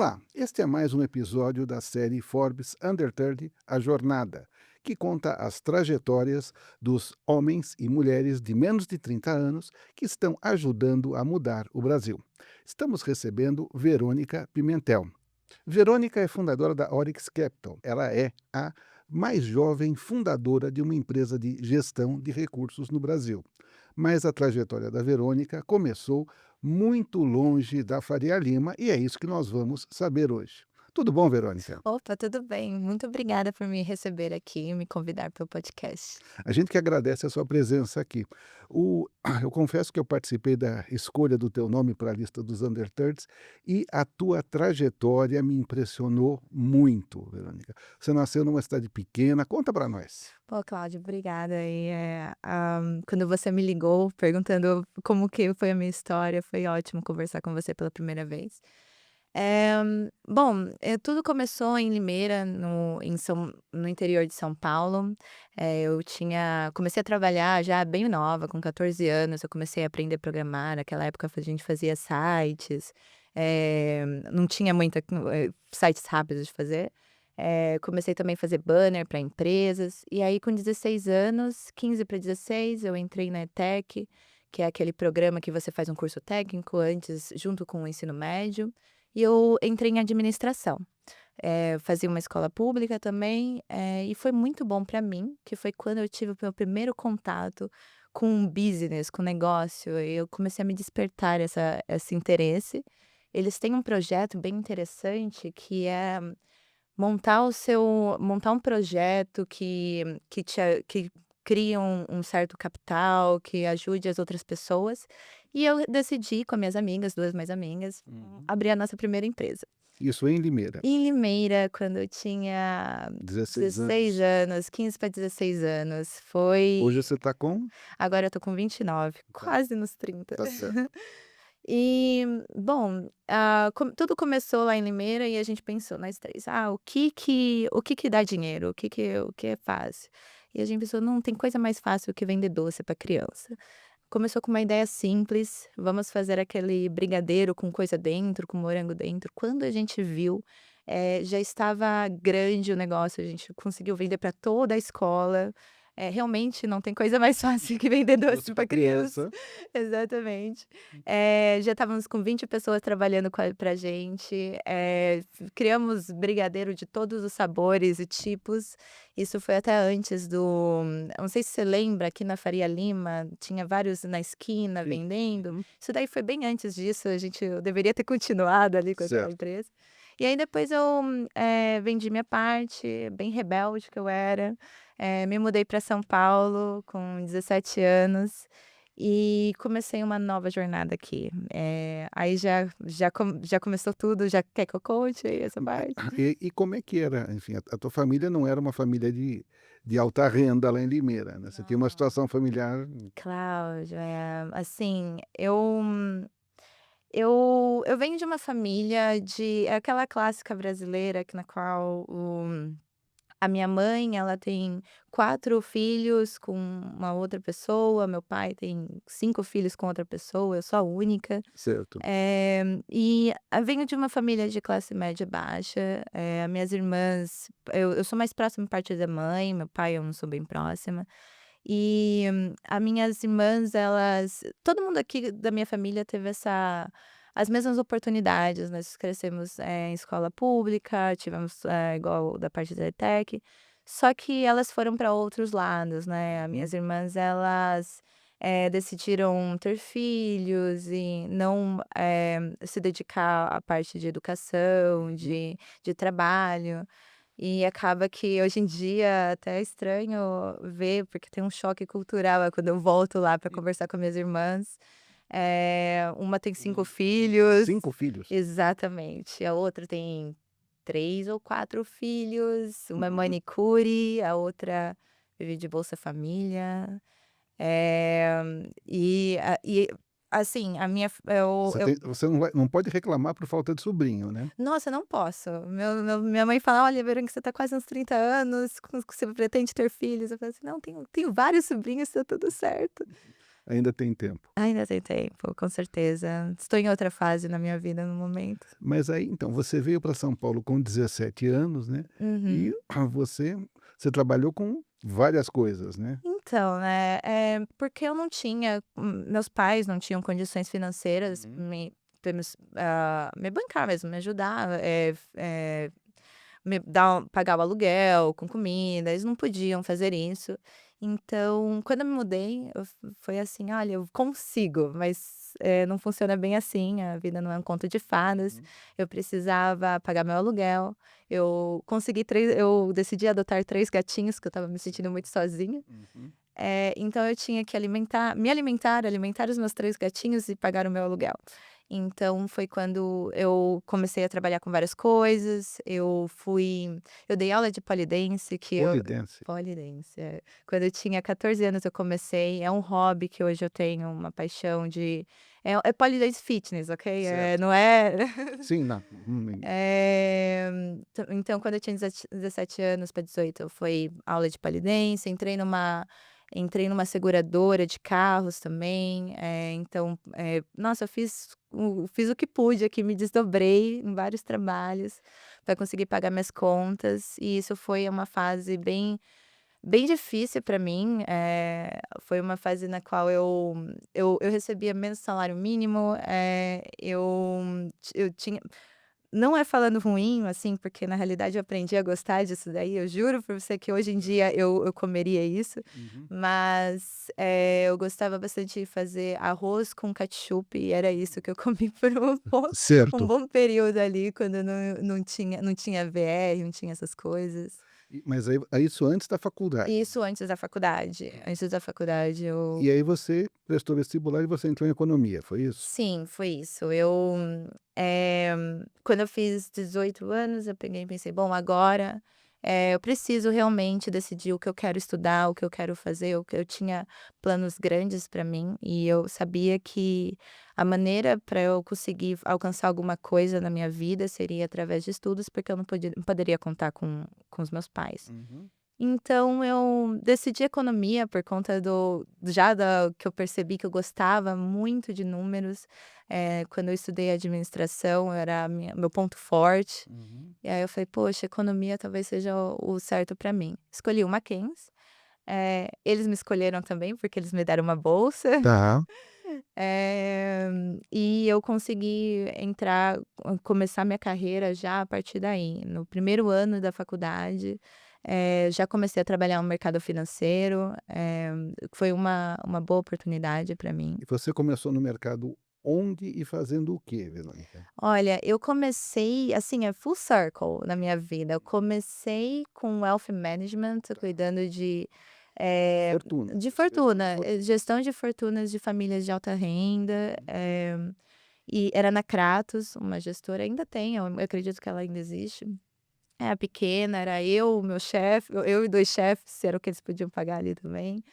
Olá, este é mais um episódio da série Forbes Under 30, A Jornada, que conta as trajetórias dos homens e mulheres de menos de 30 anos que estão ajudando a mudar o Brasil. Estamos recebendo Verônica Pimentel. Verônica é fundadora da Oryx Capital. Ela é a mais jovem fundadora de uma empresa de gestão de recursos no Brasil. Mas a trajetória da Verônica começou muito longe da Faria Lima e é isso que nós vamos saber hoje. Tudo bom, Verônica? Opa, tudo bem. Muito obrigada por me receber aqui e me convidar para o podcast. A gente que agradece a sua presença aqui. Eu confesso que eu participei da escolha do teu nome para a lista dos Under 30 e a tua trajetória me impressionou muito, Verônica. Você nasceu numa cidade pequena, conta para nós. Pô, Cláudio, obrigada. Quando você me ligou perguntando como que foi a minha história, foi ótimo conversar com você pela primeira vez. Tudo começou em Limeira, no interior de São Paulo. Comecei a trabalhar já bem nova, com 14 anos, eu comecei a aprender a programar. Naquela época a gente fazia sites, não tinha sites rápidos de fazer. Comecei também a fazer banner para empresas, e aí com 16 anos, 15 para 16, eu entrei na ETEC, que é aquele programa que você faz um curso técnico antes, junto com o ensino médio, e eu entrei em administração. Fazia uma escola pública também, e foi muito bom para mim, que foi quando eu tive o meu primeiro contato com business, com negócio, e eu comecei a me despertar esse interesse. Eles têm um projeto bem interessante que é montar um projeto que cria um certo capital, que ajude as outras pessoas, e eu decidi com as minhas amigas, 2 mais amigas, Uhum. abrir a nossa primeira empresa. Isso em Limeira, Em Limeira, quando eu tinha 16 16 anos. anos, 15 para 16 anos, foi Hoje você está com? agora eu tô com 29, Tá, quase nos 30. tá certo. E, bom, tudo começou lá em Limeira e a gente pensou nós 3: "Ah, o que que dá dinheiro? O que é fácil?". E a gente pensou: "Não, tem coisa mais fácil que vender doce para criança". Começou com uma ideia simples: "Vamos fazer aquele brigadeiro com coisa dentro, com morango dentro". Quando a gente viu, já estava grande o negócio, a gente conseguiu vender para toda a escola. Realmente não tem coisa mais fácil que vender Doce doce para para criança. criança. Exatamente. Já estávamos com 20 pessoas trabalhando pra gente, criamos brigadeiro de todos os sabores e tipos. Isso foi até antes do não sei se você lembra, aqui na Faria Lima, tinha vários na esquina Sim. vendendo. Uhum. Isso daí foi bem antes disso, eu deveria ter continuado ali com aquela Certo. empresa. E aí depois eu, vendi minha parte, bem rebelde que eu era, me mudei para São Paulo com 17 anos e comecei uma nova jornada aqui. Aí já começou tudo, já quer que eu conte aí essa parte? E como é que era, enfim, a tua família não era uma família de alta renda lá em Limeira, né, você tinha uma Não. situação familiar. Cláudio, assim, eu venho de uma família é aquela clássica brasileira que na qual a minha mãe, ela tem 4 filhos com uma outra pessoa, meu pai tem 5 filhos com outra pessoa, eu sou a única. Certo. Venho de uma família de classe média baixa, minhas irmãs, eu sou mais próxima por parte da mãe, meu pai eu não sou bem próxima. E as minhas irmãs, elas todo mundo aqui da minha família teve as mesmas oportunidades, nós crescemos, em escola pública, tivemos, igual da parte da ETEC, só que elas foram para outros lados, né. As Uhum. minhas irmãs, elas, decidiram ter filhos e não, se dedicar à parte de educação, Uhum. de trabalho. E acaba que hoje em dia até é estranho ver, porque tem um choque cultural, quando eu volto lá para E conversar com minhas irmãs, uma tem 5 hum, filhos. 5 filhos? Exatamente, a outra tem 3 ou 4 filhos, uma é Uhum. manicure, a outra vive de Bolsa Família. Eh, e assim, a minha f eu Você não pode reclamar por falta de sobrinho, né? nossa, não posso. Minha mãe fala: "Olha, Verônica, você tá quase uns 30 anos, você pretende ter filhos?" Eu falo assim: "Não, tenho vários sobrinhos, tá tudo certo". Ainda tem tempo. Ainda tem tempo, com certeza. Estou em outra fase na minha vida no momento. Mas aí, então, você veio para São Paulo com 17 anos, né, e Uhum. você você trabalhou com várias coisas, né? Então, né, porque eu não tinha meus pais não tinham condições financeiras Uhum. me bancar mesmo, me ajudar, me dar pagar o aluguel com comida, eles não podiam fazer isso. Então, quando eu me mudei, eu foi assim: "Olha, eu consigo, mas, não funciona bem assim, a vida não é um conto de fadas". Uhum. Eu precisava pagar meu aluguel, eu decidi adotar 3 gatinhos, que eu estava me sentindo muito sozinha. Uhum. Então eu tinha que alimentar os meus 3 gatinhos e pagar o meu aluguel. Então foi quando eu comecei a trabalhar com várias coisas, eu dei aula de Pole dance. pole dance, é. Quando eu tinha 14 anos eu comecei, é um hobby que hoje eu tenho uma paixão é pole dance fitness, ok? Certo. Não é Sim, não. então quando eu tinha 17 anos para 18, foi aula de pole dance, entrei numa seguradora de carros também, então, nossa, eu fiz o que pude aqui, me desdobrei em vários trabalhos para conseguir pagar minhas contas, e isso foi uma fase bem difícil para mim, foi uma fase na qual eu recebia menos salário mínimo, eu tinha não é falando ruim, assim, porque na realidade eu aprendi a gostar disso daí, eu juro pra você que hoje em dia eu comeria isso, Uhum. mas, eu gostava bastante de fazer arroz com ketchup e era isso que eu comi por um Certo. bom período ali, quando não tinha VR, não tinha essas coisas. Mas aí isso antes da faculdade. Isso antes da faculdade eu E aí você prestou vestibular e você entrou em economia, foi isso? sim, foi isso. Eh, quando eu fiz 18 anos, eu peguei e pensei: "Bom, agora, eu preciso realmente decidir o que eu quero estudar, o que eu quero fazer", eu tinha planos grandes para mim e eu sabia que a maneira para eu conseguir alcançar alguma coisa na minha vida seria através de estudos, porque eu não poderia contar com os meus pais. Uhum. Então eu decidi economia por conta da que eu percebi que eu gostava muito de números, quando eu estudei administração era meu ponto forte, Uhum. e aí eu falei: "Poxa, economia talvez seja o certo para mim". Escolhi o Mackenzie, eles me escolheram também, porque eles me deram uma bolsa, Tá. eh, e eu consegui começar minha carreira já a partir daí. No primeiro ano da faculdade, já comecei a trabalhar no mercado financeiro, foi uma boa oportunidade para mim. E você começou no mercado onde e fazendo o quê, Verônica? Olha, eu comecei, assim, é full circle na minha vida. Eu comecei com wealth management, cuidando eh, Fortuna. de Gestão de fortuna, fortuna. gestão de fortunas de famílias de alta renda, e era na Kratos, uma gestora, ainda tem, eu acredito que ela ainda existe. Era pequena, era eu, o meu chefe, eu e 2 chefes, era o que eles podiam pagar ali também.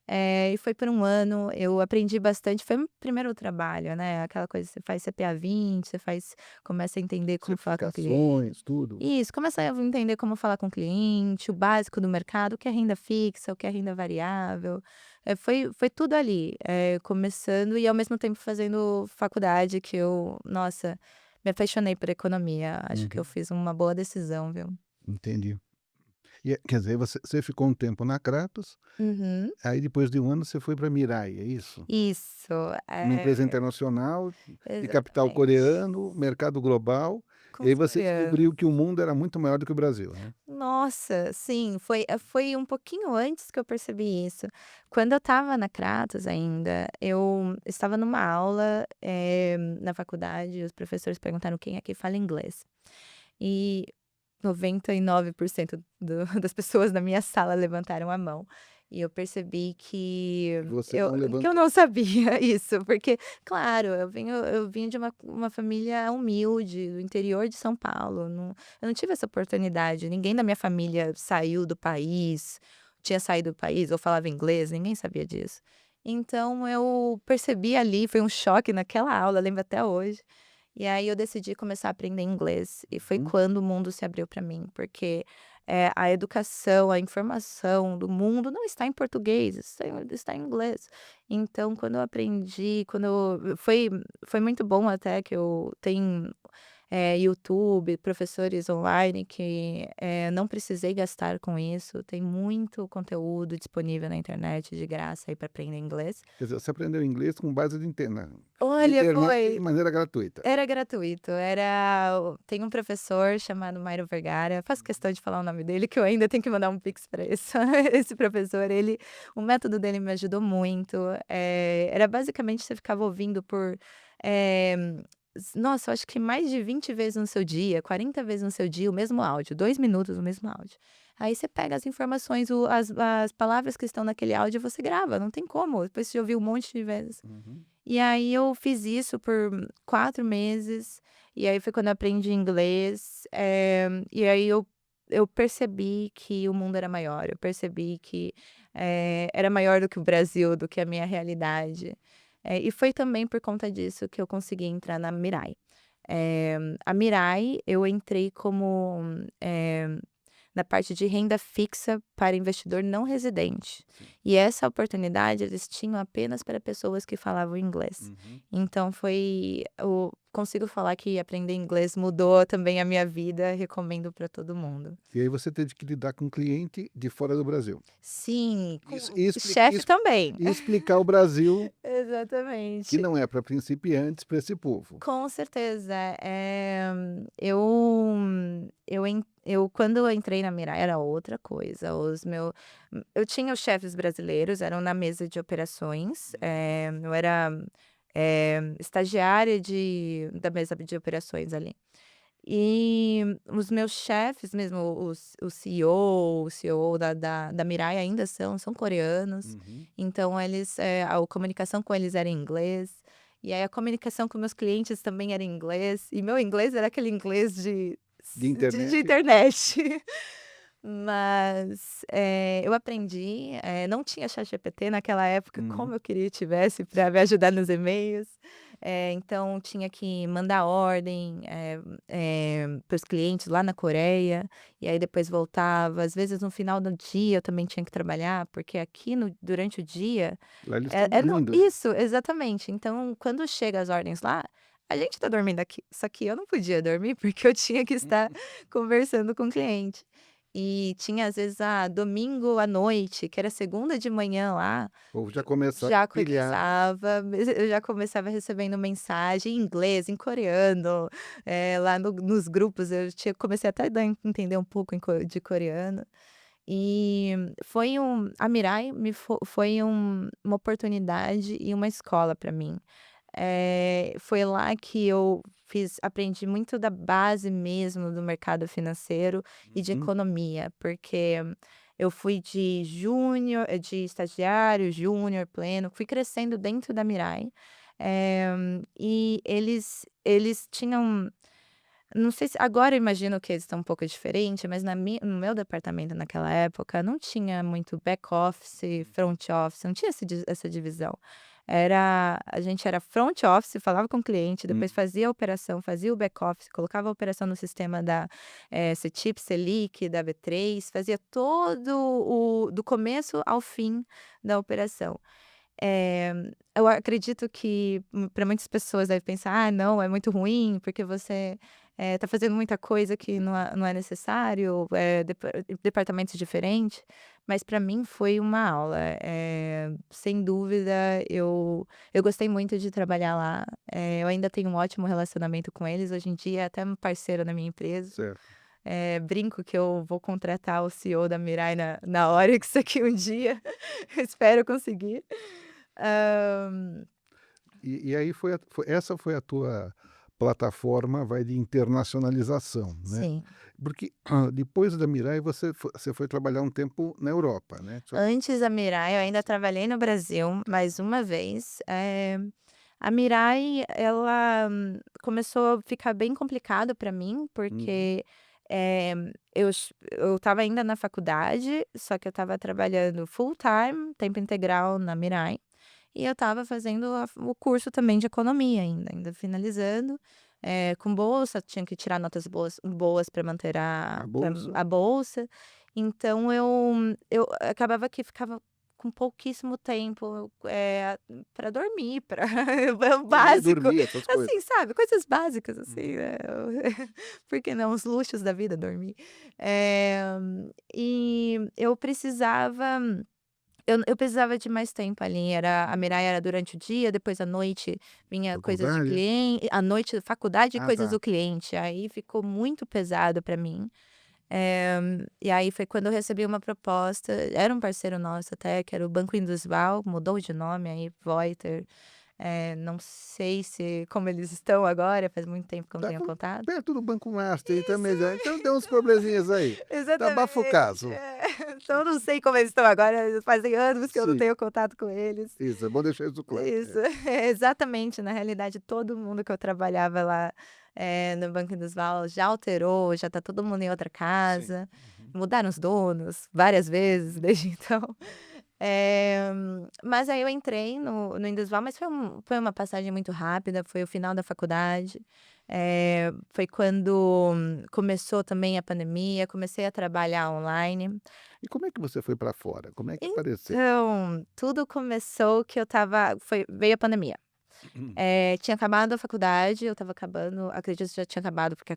E foi por um ano, eu aprendi bastante, foi meu primeiro trabalho, né, aquela coisa, você faz CPA 20, começa a entender como falar com o cliente. Certificações, tudo. Isso, começa a entender como falar com o cliente, o básico do mercado, o que é renda fixa, o que é renda variável, foi tudo ali, começando e ao mesmo tempo fazendo faculdade que nossa, me apaixonei por economia, acho que eu Uhum. fiz uma boa decisão, viu. Entendi. E quer dizer, você ficou um tempo na Kratos, Uhum. aí depois de um ano você foi para Mirai, é isso? Isso, Uma empresa internacional, de capital exatamente. coreano, mercado global, Com e aí os você coreanos. descobriu que o mundo era muito maior do que o Brasil, né? Nossa, sim, foi um pouquinho antes que eu percebi isso. Quando eu estava na Kratos ainda, eu estava numa aula, na faculdade, os professores perguntaram: "Quem aqui fala inglês?". E 99% das pessoas na minha sala levantaram a mão. E eu percebi E você eu não que eu levantou. não sabia isso, porque, claro, eu vim de uma família humilde, do interior de São Paulo, eu não tive essa oportunidade, ninguém da minha família saiu do país, tinha saído do país ou falava inglês, ninguém sabia disso. Então eu percebi ali, foi um choque naquela aula, lembro até hoje. E aí eu decidi começar a aprender inglês, e foi Uhum. quando o mundo se abriu para mim, porque, a educação, a informação do mundo não está em português, está em inglês. Então quando eu aprendi, foi muito bom até que eu tenho YouTube, professores online que, não precisei gastar com isso, tem muito conteúdo disponível na internet de graça aí para aprender inglês. Quer dizer, você aprendeu inglês com base de Olha, internet de foi maneira gratuita. era gratuito, tem um professor chamado Mairo Vergara, faço questão de falar o nome dele, que eu ainda tenho que mandar um pix para esse esse professor, o método dele me ajudou muito, era basicamente você ficava ouvindo por, eh, nossa, eu acho que mais de 20 vezes no seu dia, 40 vezes no seu dia o mesmo áudio, 2 minutos o mesmo áudio. Aí você pega as informações, as palavras que estão naquele áudio e você grava, não tem como, depois você ouviu um monte de vezes. Uhum. E aí eu fiz isso por 4 meses, e aí foi quando eu aprendi inglês, e aí eu percebi que o mundo era maior, eu percebi que, era maior do que o Brasil, do que a minha realidade. E foi também por conta disso que eu consegui entrar na Mirai. A Mirai eu entrei como, eh na parte de renda fixa para investidor não residente. Sim. E essa oportunidade eles tinham apenas para pessoas que falavam inglês. Uhum. Então consigo falar que aprender inglês mudou também a minha vida, recomendo para todo mundo. E aí você teve que lidar com cliente de fora do Brasil. Sim, Isso com e chefe também. e explicar o Brasil, que Exatamente. não é para principiantes, para esse povo. Com certeza. Eu quando eu entrei na Mirai era outra coisa, eu tinha os chefes brasileiros, eram na mesa de operações, eu era, estagiária da mesa de operações ali. E os meus chefes mesmo, o CEO da Mirai ainda são coreanos, Uhum. então a comunicação com eles era em inglês, e aí a comunicação com meus clientes também era em inglês, e meu inglês era aquele inglês De de internet. internet. Mas, eu aprendi, não tinha ChatGPT naquela época, Uhum. como eu queria que tivesse para me ajudar nos e-mails, então tinha que mandar ordem, para os clientes lá na Coreia, e aí depois voltava. Às vezes no final do dia eu também tinha que trabalhar, porque aqui durante o dia Lá eles estão é no dormindo. isso, exatamente. Então quando chega as ordens lá, a gente tá dormindo aqui, só que eu não podia dormir, porque eu tinha que estar conversando com o cliente. E tinha às vezes, domingo à noite, que era segunda de manhã lá, O povo já começava já a pilhar. começava eu já começava recebendo mensagem em inglês, em coreano, lá nos grupos comecei até a entender um pouco de coreano. E a Mirai foi uma oportunidade e uma escola para mim. Foi lá que eu aprendi muito da base mesmo do mercado financeiro e de Uhum. economia, porque eu fui de estagiário, júnior, pleno, fui crescendo dentro da Mirai, e eles tinham, não sei se agora eu imagino que eles estão um pouco diferente, mas no meu departamento naquela época não tinha muito back office, front office, não tinha essa divisão. A gente era front office, falava com o cliente, depois Hum. fazia a operação, fazia o back office, colocava a operação no sistema da, CETIP, Selic, da B3, fazia todo do começo ao fim da operação. Eh, eu acredito que, para muitas pessoas deve pensar: "Ah, não, é muito ruim, porque você, tá fazendo muita coisa que não é necessário, departamentos diferentes", mas para mim foi uma aula, sem dúvida eu gostei muito de trabalhar lá, eu ainda tenho um ótimo relacionamento com eles, hoje em dia é até um parceiro na minha empresa. Certo. Brinco que eu vou contratar o CEO da Mirai na hora que isso aqui um dia, espero conseguir. Hã, E aí essa foi a tua plataforma, vai, de internacionalização, né. sim. Porque, depois da Mirai você foi trabalhar um tempo na Europa, né. Antes da Mirai, eu ainda trabalhei no Brasil mais uma vez. A Mirai, ela começou a ficar bem complicado para mim, Uhum. porque, eu estava ainda na faculdade, só que eu estava trabalhando full time, tempo integral na Mirai, e eu estava fazendo o curso também de economia ainda finalizando. com bolsa, tinha que tirar notas boas para manter A bolsa. a bolsa. Então eu acabava que ficava com pouquíssimo tempo, pra dormir, para o Comer, básico, dormir, essas coisas. assim, sabe, coisas básicas, assim, Uhum. né, por que não? Os luxos da vida, dormir. Eh, e eu precisava de mais tempo ali, a Mirai era durante o dia, depois à noite vinha coisas de Faculdade? cliente, à noite faculdade e Ah, coisas tá. do cliente, aí ficou muito pesado para mim. E aí foi quando eu recebi uma proposta, era um parceiro nosso até, que era o Banco Indusval, mudou de nome aí, Voiter, não sei se como eles estão agora, faz muito tempo que eu não Tá tenho contato. perto do Banco Master aí Isso, também já, então deu uns probleminhas aí. Tá abafo o exatamente, caso. então eu não sei como eles estão agora, fazem anos que eu não Sim, tenho contato com eles. isso, é bom deixar isso claro. Isso, É. exatamente, na realidade todo mundo que eu trabalhava lá, no Banco Indusval já alterou, já tá todo mundo em outra Sim. casa, Uhum. mudaram os donos várias vezes Uhum. desde então. Eh, mas aí eu entrei no Indusval, mas foi uma passagem muito rápida, foi o final da faculdade, foi quando começou também a pandemia, comecei a trabalhar online. E como é que você foi pra fora? Como é que apareceu? Então, tudo começou que eu estava veio a pandemia. Tinha acabado a faculdade, eu estava acabando, acredito que já tinha acabado, porque a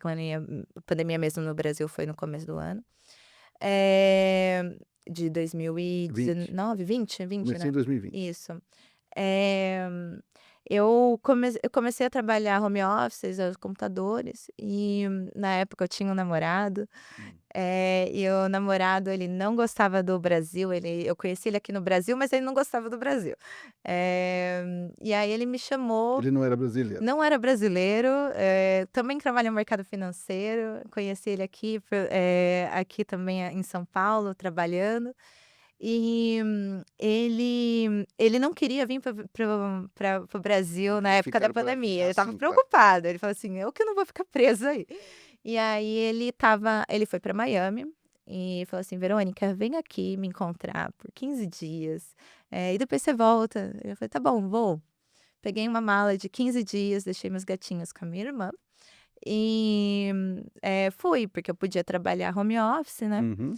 pandemia mesmo no Brasil foi no começo do ano. De 20, 2019, 20, comecei né. em 2020. Isso. Eh, eu comecei a trabalhar home office, aos computadores, e na época eu tinha um namorado, Hum. e o namorado ele não gostava do Brasil, eu conheci ele aqui no Brasil, mas ele não gostava do Brasil. E aí ele me chamou, Ele não era brasileiro. não era brasileiro, também trabalha no mercado financeiro, conheci ele aqui, aqui também em São Paulo trabalhando, e ele não queria vir para o Brasil na época da Ficar por aqui. pandemia, ele Ah, estava sim, claro. preocupado, ele falou assim: "Eu que não vou ficar preso aí". E aí ele foi para Miami e falou assim: "Verônica, vem aqui me encontrar por 15 dias, e depois você volta". Eu falei: "Tá bom, vou". Peguei uma mala de 15 dias, deixei meus gatinhos com a minha irmã e, fui, porque eu podia trabalhar home office, né. Uhum.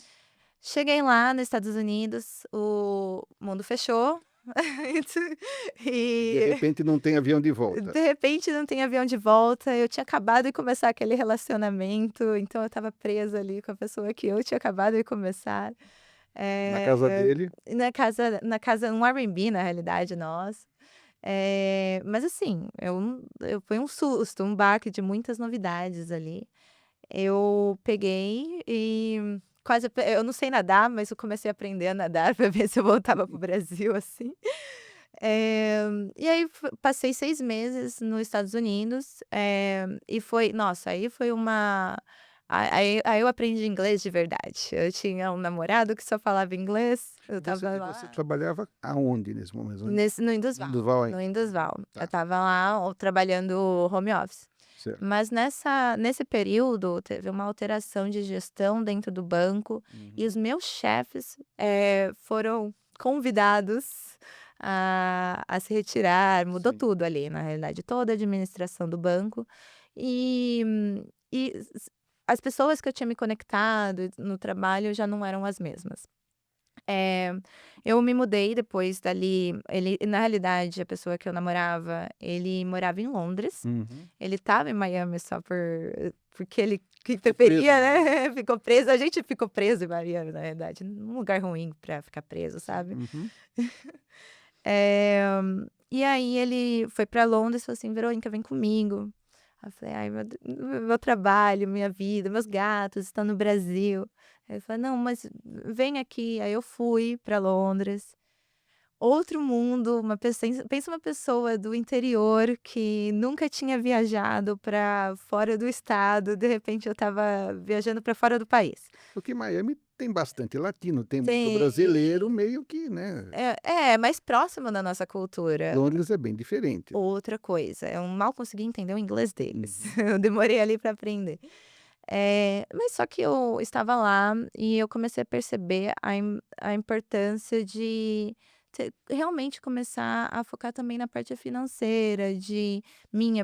Cheguei lá nos Estados Unidos, o mundo fechou, E de e repente não tem avião de volta. de repente não tem avião de volta, eu tinha acabado de começar aquele relacionamento, então eu estava presa ali com a pessoa que eu tinha acabado de começar, Na casa eh, dele, na casa um Airbnb na realidade nosso. Mas assim, eu foi um susto, um baque de muitas novidades ali. Eu peguei e eu não sei nadar, mas eu comecei a aprender a nadar para ver se eu voltava para o Brasil, assim. Eh, e aí passei 6 meses nos Estados Unidos, e foi nossa, aí foi uma aí eu aprendi inglês de verdade. Eu tinha um namorado que só falava inglês, eu estava você lá trabalhava aonde nesse momento? no No Indusval, Duval no ainda? Indusval. Eu Tá, estava lá trabalhando home office. certo. Mas nesse período, teve uma alteração de gestão dentro do banco e Uhum. os meus chefes, foram convidados a se retirar, mudou Sim. tudo ali, na realidade, toda a administração do banco. E e as pessoas que eu tinha me conectado no trabalho já não eram as mesmas. Eh, eu me mudei depois dali, na realidade, a pessoa que eu namorava, ele morava em Londres, Uhum. ele estava em Miami só porque ele que Ficou preso preferia, em Miami. né, ficou preso, a gente ficou preso em Miami, na verdade, num lugar ruim pra ficar preso, Sim. sabe. Uhum. Eh, e aí ele foi pra Londres e falou assim: "Verônica, vem comigo". Aí eu falei: "Ai, meu trabalho, minha vida, meus gatos estão no Brasil". Aí ele falou: "Não, mas vem aqui". Aí eu fui pra Londres. Outro mundo, pensa uma pessoa do interior que nunca tinha viajado para fora do estado, de repente eu estava viajando para fora do país. Porque Miami tem bastante latino, tem muito Tem brasileiro, meio que, né, é mais próximo da nossa cultura. Londres é bem diferente. Outra coisa, eu mal consegui entender o inglês deles, Uhum. eu demorei ali para aprender. Mas só que eu estava lá e eu comecei a perceber a importância de realmente começar a focar também na parte financeira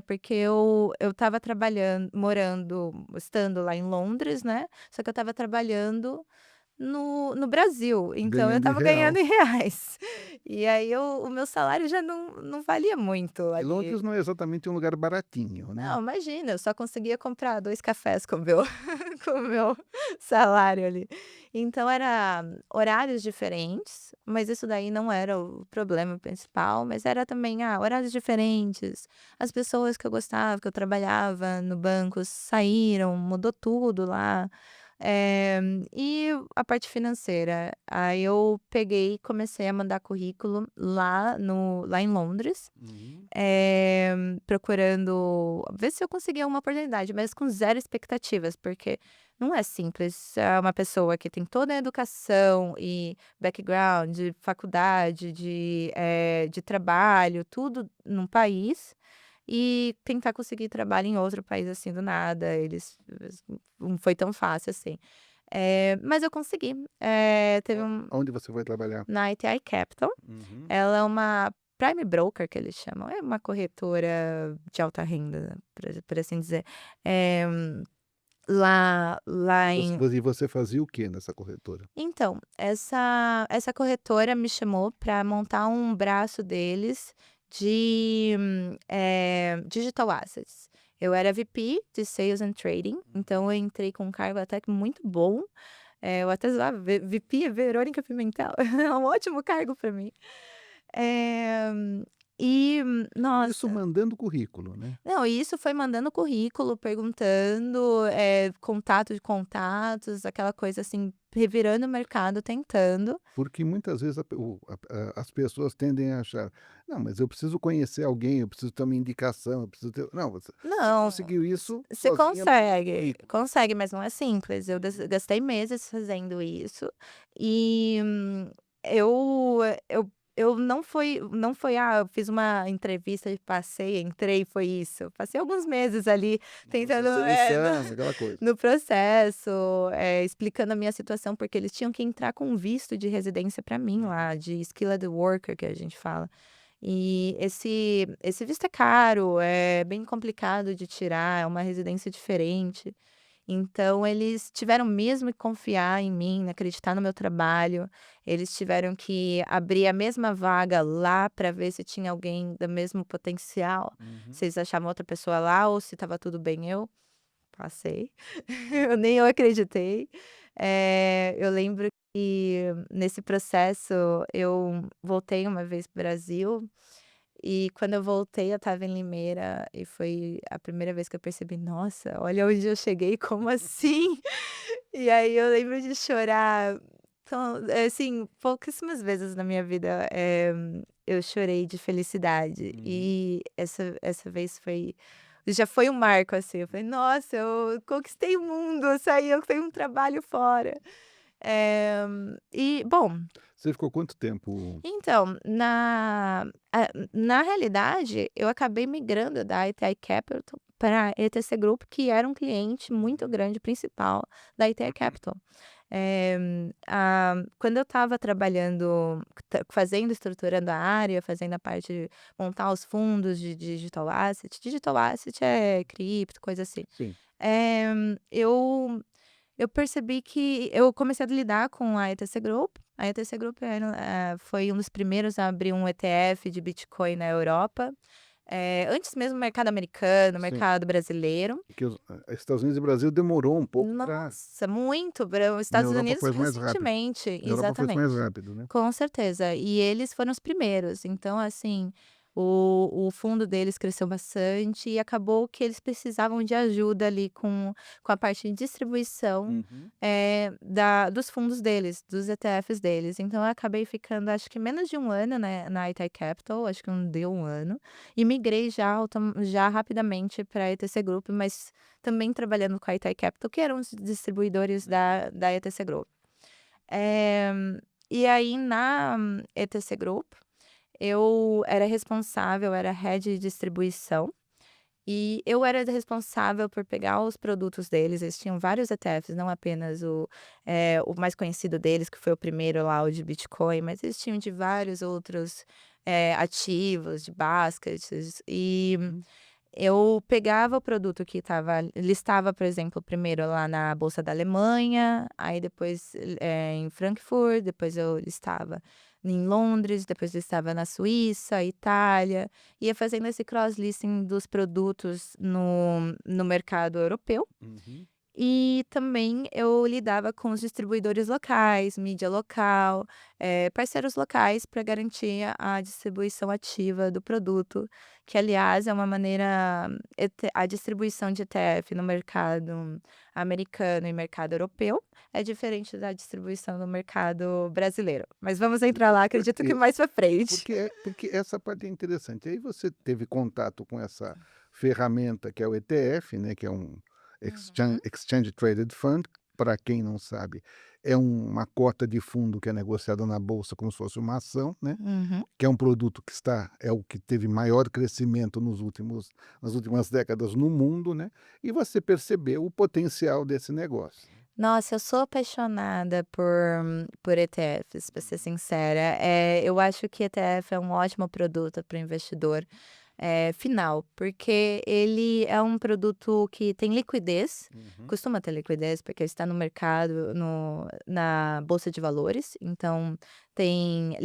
porque eu estava trabalhando estando lá em Londres, né, só que eu estava trabalhando no Brasil, então eu Ganhando em estava ganhando real. em reais. E aí o meu salário já não valia muito E ali. Londres não é exatamente um lugar baratinho, né. Não, imagina, eu só conseguia comprar 2 cafés com o meu com o meu salário ali. Então era horários diferentes, mas isso daí não era o problema principal, mas era também, horários diferentes, as pessoas que eu gostava, que eu trabalhava no banco saíram, mudou tudo lá. Eh, e a parte financeira, aí eu peguei e comecei a mandar currículo lá em Londres, Uhum. eh, procurando ver se eu conseguia uma oportunidade, mas com zero expectativas, porque não é simples. É uma pessoa que tem toda a educação e background de faculdade, de trabalho, tudo num país, e tentar conseguir trabalho em outro país, assim, do nada. Não foi tão fácil assim. Mas eu consegui. Teve Aonde você foi trabalhar? na ITI Capital. Uhum. Ela é uma prime broker que eles chamam, é uma corretora de alta renda, por assim dizer. Eh, lá em E você fazia o quê nessa corretora? Então, essa corretora me chamou para montar um braço deles digital assets. Eu era VP de Sales and Trading, então eu entrei com um cargo até que muito bom. Eu até zoava, VP é Verônica Pimentel, é um ótimo cargo para mim. Eh, Isso nossa, mandando currículo, né. não, e isso foi mandando currículo, perguntando, contato de contatos, aquela coisa assim, revirando o mercado, tentando. Porque muitas vezes as pessoas tendem a achar: "Não, mas eu preciso conhecer alguém, eu preciso ter uma indicação, eu preciso ter", não, você Não, conseguiu isso você sozinha mandando consegue, currículo. consegue, mas não é simples. Eu Uhum. gastei meses fazendo isso e eu eu eu não foi, eu fiz uma entrevista e passei, entrei, foi isso. Passei alguns meses ali No tentando, processo de seleção, aquela coisa. no processo, explicando a minha situação, porque eles tinham que entrar com visto de residência para mim Uhum. lá, de skilled worker que a gente fala. E esse visto é caro, é bem complicado de tirar, é uma residência diferente. Então eles tiveram mesmo que confiar em mim, acreditar no meu trabalho. Eles tiveram que abrir a mesma vaga lá para ver se tinha alguém do mesmo potencial, Uhum. se eles achavam outra pessoa lá ou se estava tudo bem eu. Passei. Nem eu acreditei. Eu lembro que nesse processo eu voltei uma vez para o Brasil, e quando eu voltei eu estava em Limeira e foi a primeira vez que eu percebi: "Nossa, olha onde eu cheguei, como assim?". E aí eu lembro de chorar, então, assim, pouquíssimas vezes na minha vida, eu chorei de felicidade, Uhum. e essa vez já foi um marco, assim, eu falei: "Nossa, eu conquistei o mundo, eu tenho um trabalho fora". Eh, bom, Você ficou quanto tempo? então, na realidade, eu acabei migrando da ITI Capital para a ETC Group, que era um cliente muito Uhum. grande, principal da ITI Capital. Quando eu estava trabalhando, fazendo, estruturando a área, fazendo a parte de montar os fundos de digital asset é cripto, coisa assim. Sim. Eh, eu eu percebi que eu comecei a lidar com a ETC Group. A ETC Group foi um dos primeiros a abrir um ETF de Bitcoin na Europa, antes mesmo do mercado americano, Sim. mercado brasileiro. Porque os Estados Unidos e Brasil demorou um pouco para. Nossa, muito, para os Na Estados Europa Unidos foi mais rápido. recentemente, Na Europa foi mais exatamente. rápido, né. Com certeza, e eles foram os primeiros, então assim, o fundo deles cresceu bastante e acabou que eles precisavam de ajuda ali com a parte de distribuição, Uhum. dos fundos deles, dos ETFs deles, então eu acabei ficando acho que menos de um ano, né, na ITI Capital, acho que não deu um ano, e migrei já rapidamente para a ETC Group, mas também trabalhando com a Itai Capital, que eram os distribuidores Uhum. da ETC Group. Eh, e aí na ETC Group, eu era head de distribuição, E eu era responsável por pegar os produtos deles, eles tinham vários ETFs, não apenas o mais conhecido deles, que foi o primeiro lá, o de Bitcoin, mas eles tinham de vários outros, ativos, de baskets, e Hum. eu pegava o produto que estava listava, por exemplo, primeiro lá na bolsa da Alemanha, aí depois, em Frankfurt, depois eu listava em Londres, depois listava na Suíça, Itália, ia fazendo esse cross listing dos produtos no mercado europeu. Uhum. E também eu lidava com os distribuidores locais, mídia local, parceiros locais para garantir a distribuição ativa do produto, que aliás é uma maneira a distribuição de ETF no mercado americano e mercado europeu é diferente da distribuição no mercado brasileiro, mas vamos entrar lá, acredito que Porque mais para frente. porque essa parte é interessante. Aí você teve contato com essa ferramenta que é o ETF, né, que é um Uhum, Exchange Traded Fund, para quem não sabe, é uma cota de fundo que é negociada na bolsa como se fosse uma ação, né, uhum. que é um produto que é o que teve maior crescimento nas últimas décadas no mundo, né, e você percebeu o potencial desse negócio. Nossa, eu sou apaixonada por ETFs, para ser sincera. Eu acho que ETF é um ótimo produto para o investidor, final, porque ele é um produto que tem liquidez, Uhum. costuma ter liquidez, porque está no mercado, na bolsa de valores, então tem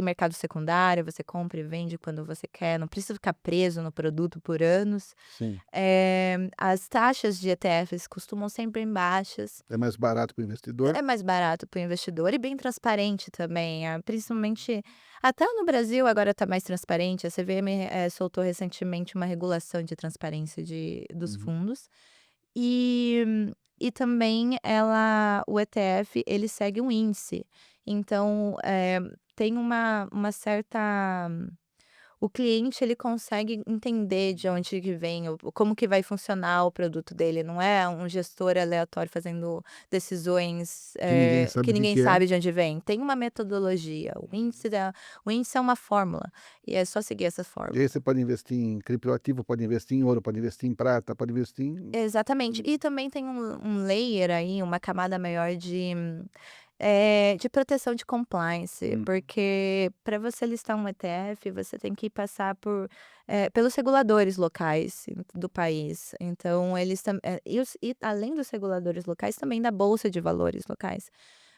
mercado secundário, você compra e vende quando você quer, não precisa ficar preso no produto por anos. Sim. As taxas de ETFs costumam ser bem baixas, É mais barato para o investidor? é mais barato para o investidor e bem transparente também, principalmente até no Brasil agora está mais transparente, a CVM, soltou recentemente uma regulação de transparência dos Uhum. fundos, e e também o ETF ele segue um índice, então, tem uma certa o cliente ele consegue entender de onde que vem, o como que vai funcionar o produto dele, não é um gestor aleatório fazendo decisões, Que ninguém que sabe o que ninguém que é. sabe de onde vem. Tem uma metodologia, o índice é uma fórmula, e é só seguir essa E fórmula. aí você pode investir em criptoativo, pode investir em ouro, pode investir em prata, pode investir Exatamente. em E também tem um layer aí, uma camada maior de proteção de compliance, hum, porque para você listar um ETF, você tem que passar pelos reguladores locais do país. Então eles e além dos reguladores locais, também da bolsa de valores locais.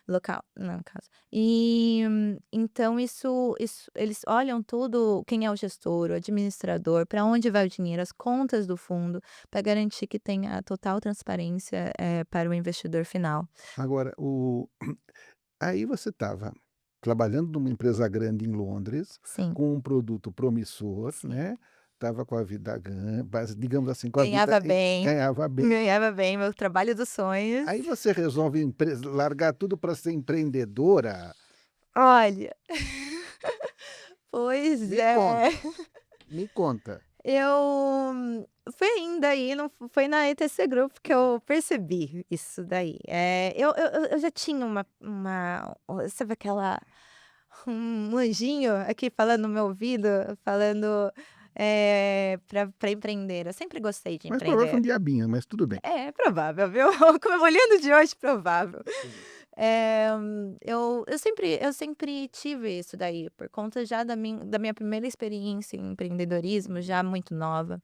Local, no caso. E, então isso eles olham tudo, quem é o gestor, o administrador, para onde vai o dinheiro, as contas do fundo, para garantir que tenha total transparência, para o investidor final. agora aí você estava trabalhando numa empresa grande em Londres, Sim, com um produto promissor, sim. né, estava com a vida digamos assim, com a vida Ganhava bem, ganhava bem. ganhava bem, meu trabalho dos sonhos. Aí você resolve largar tudo para ser empreendedora? Olha, pois Me é. conta, me conta. Foi ainda aí, não foi na ETC Group que eu percebi isso daí. Eu já tinha sabe aquela um anjinho aqui falando no meu ouvido, falando, pra empreender. Eu sempre gostei de Mas provavelmente foi empreender. um diabinho, mas tudo bem. É provável, viu? Como olhando de hoje, provável. Sim. Eu sempre tive isso daí, por conta já da minha primeira experiência em empreendedorismo, já muito nova.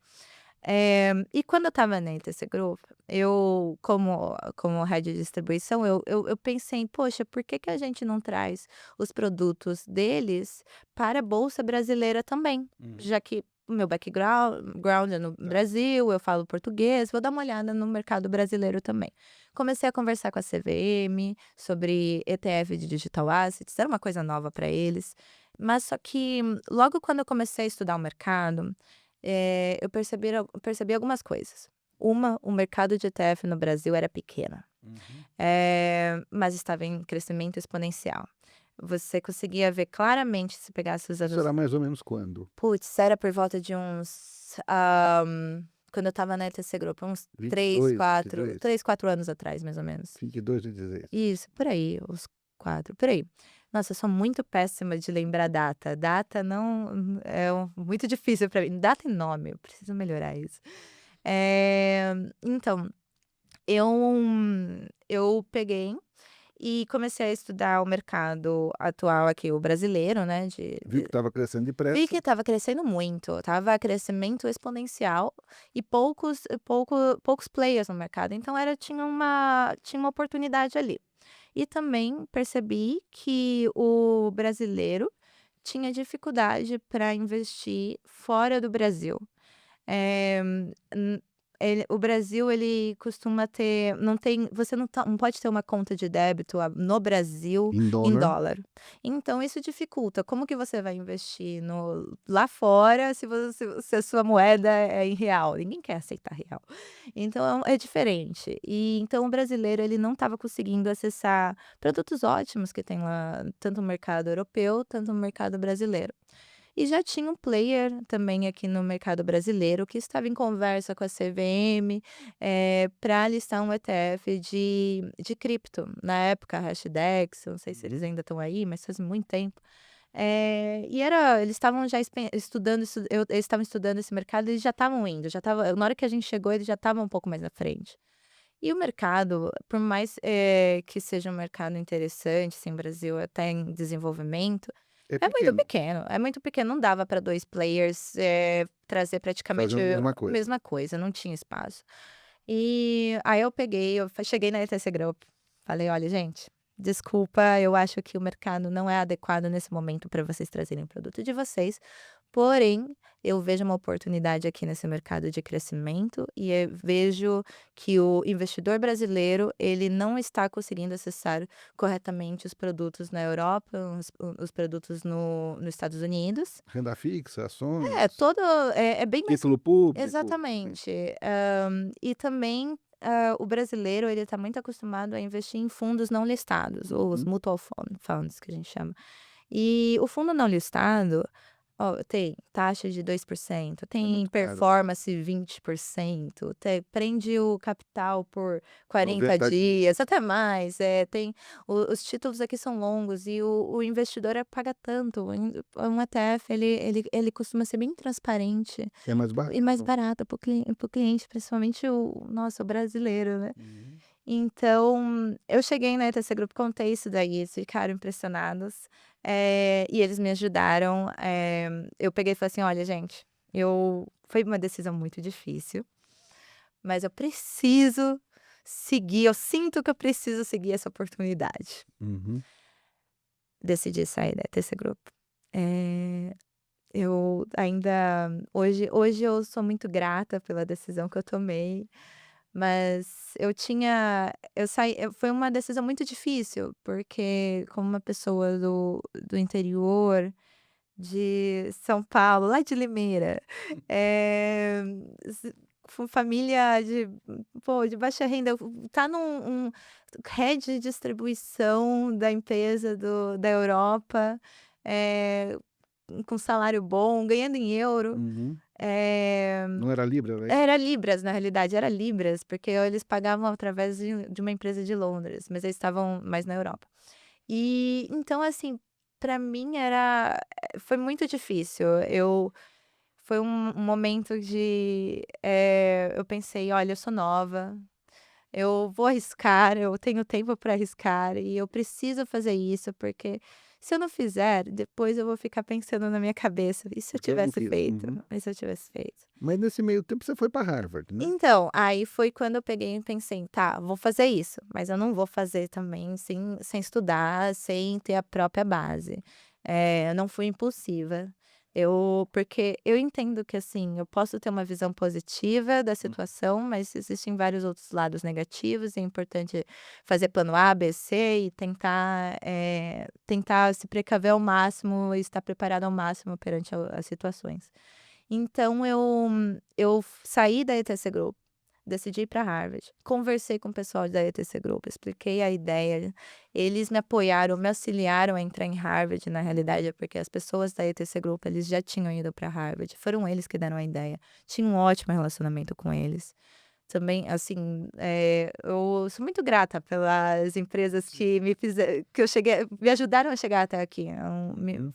E quando eu estava na ETC Group, eu como head de distribuição, eu pensei: "Poxa, por que que a gente não traz os produtos deles para a bolsa brasileira também?", Uhum. já que o meu background é no Tá. Brasil, eu falo português, vou dar uma olhada no mercado brasileiro também. Comecei a conversar com a CVM sobre ETF de digital assets, era uma coisa nova para eles, mas só que logo quando eu comecei a estudar o mercado, eu percebi algumas coisas. O mercado de ETF no Brasil era pequeno, Uhum. mas estava em crescimento exponencial. Você conseguia ver claramente se pegasse os Isso anos era mais ou menos quando? putz, era por volta de uns, quando eu estava na ETC Group, uns 22, 22, 3, 4 anos atrás, mais ou menos. 22 e 16. Isso, por aí, uns 4, por aí. Nossa, eu sou muito péssima de lembrar data. Data não muito difícil para mim. Data e nome, eu preciso melhorar isso. Então, eu eu peguei e comecei a estudar o mercado atual aqui, o brasileiro, né, Viu que estava crescendo vi depressa. que estava crescendo muito, estava crescimento exponencial e poucos players no mercado, então tinha uma oportunidade ali. E também percebi que o brasileiro tinha dificuldade para investir fora do Brasil. Eh, o Brasil, ele costuma ter não tem você não pode ter uma conta de débito no Brasil Em em dólar. dólar. Então isso dificulta. Como que você vai investir lá fora se a sua moeda é em real? Ninguém quer aceitar real. Então é diferente. E então o brasileiro, ele não estava conseguindo acessar produtos ótimos que tem lá, tanto no mercado europeu, tanto no mercado brasileiro. E já tinha um player também aqui no mercado brasileiro que estava em conversa com a CVM, pra listar um ETF de cripto. Na época, a Hashdex, eu não sei se eles Uhum. ainda estão aí, mas faz muito tempo. Eles estavam já estudando eles estavam estudando esse mercado, eles já estavam indo, já estava na hora que a gente chegou, eles já estavam um pouco mais na frente. E o mercado, por mais, que seja um mercado interessante, assim, Brasil até em desenvolvimento, É pequeno, é muito pequeno, não dava para 2 players, trazer praticamente fazendo a mesma a coisa. mesma coisa, não tinha espaço. E aí eu cheguei na ETC Group, falei: "Olha gente, desculpa, eu acho que o mercado não é adequado nesse momento para vocês trazerem o produto de vocês, porém, eu vejo uma oportunidade aqui nesse mercado de crescimento e vejo que o investidor brasileiro, ele não está conseguindo acessar corretamente os produtos na Europa, os produtos nos Estados Unidos". Renda fixa, É, ações, todo é bem mais título público, sim. exatamente. E também, o brasileiro, ele está muito acostumado a investir em fundos não listados, ou os Uhum. mutual funds, que a gente chama. E o fundo não listado, ó, tem taxa de 2%, É tem muito caro. performance 20%, prende o capital por 40 90 dias. dias, até mais, tem os títulos aqui são longos e o investidor paga tanto, um ETF ele costuma ser bem transparente É mais e mais barato. barato para o cliente, principalmente o brasileiro, né. Uhum. Então, eu cheguei na ETC Group, contei isso daí, eles ficaram impressionados, e eles me ajudaram, eu peguei e falei assim: "Olha gente, foi uma decisão muito difícil, mas eu sinto que eu preciso seguir essa oportunidade". Uhum. Decidi sair da ETC Group. Eh, eu ainda hoje eu sou muito grata pela decisão que eu tomei. Mas foi uma decisão muito difícil, porque como uma pessoa do interior de São Paulo, lá de Limeira, eh, s família de baixa renda, tá num rede de distribuição da empresa da Europa, eh, com salário bom, ganhando em euro, Uhum. eh Não era libra, era isso? era libras, na realidade, era libras, porque eles pagavam através de uma empresa de Londres, mas eles estavam mais na Europa. E então, assim, para mim foi muito difícil. Foi um momento eu pensei: "Olha, eu sou nova, eu vou arriscar, eu tenho tempo para arriscar e eu preciso fazer isso, porque se eu não fizer, depois eu vou ficar pensando na minha cabeça: "E se eu Porque eu não tivesse fiz. feito? Uhum. E se eu tivesse feito?". Mas nesse meio tempo você foi para Harvard, né? Então, aí foi quando eu peguei e pensei: "Tá, vou fazer isso, mas eu não vou fazer também sem estudar, sem ter a própria base". Eu não fui impulsiva, porque eu entendo que, assim, eu posso ter uma visão positiva da Hum. situação, mas existem vários outros lados negativos, é importante fazer plano A, B, C e tentar se precaver ao máximo e estar preparado ao máximo perante as situações. Então eu saí da ETC Group, decidi ir para Harvard, conversei com o pessoal da ETC Group, expliquei a ideia, eles me apoiaram, me auxiliaram a entrar em Harvard, na realidade, porque as pessoas da ETC Group, eles já tinham ido para Harvard, foram eles que deram a ideia, tinha um ótimo relacionamento com eles. também, assim, eu sou muito grata pelas empresas que que eu cheguei me ajudaram a chegar até aqui. Uhum.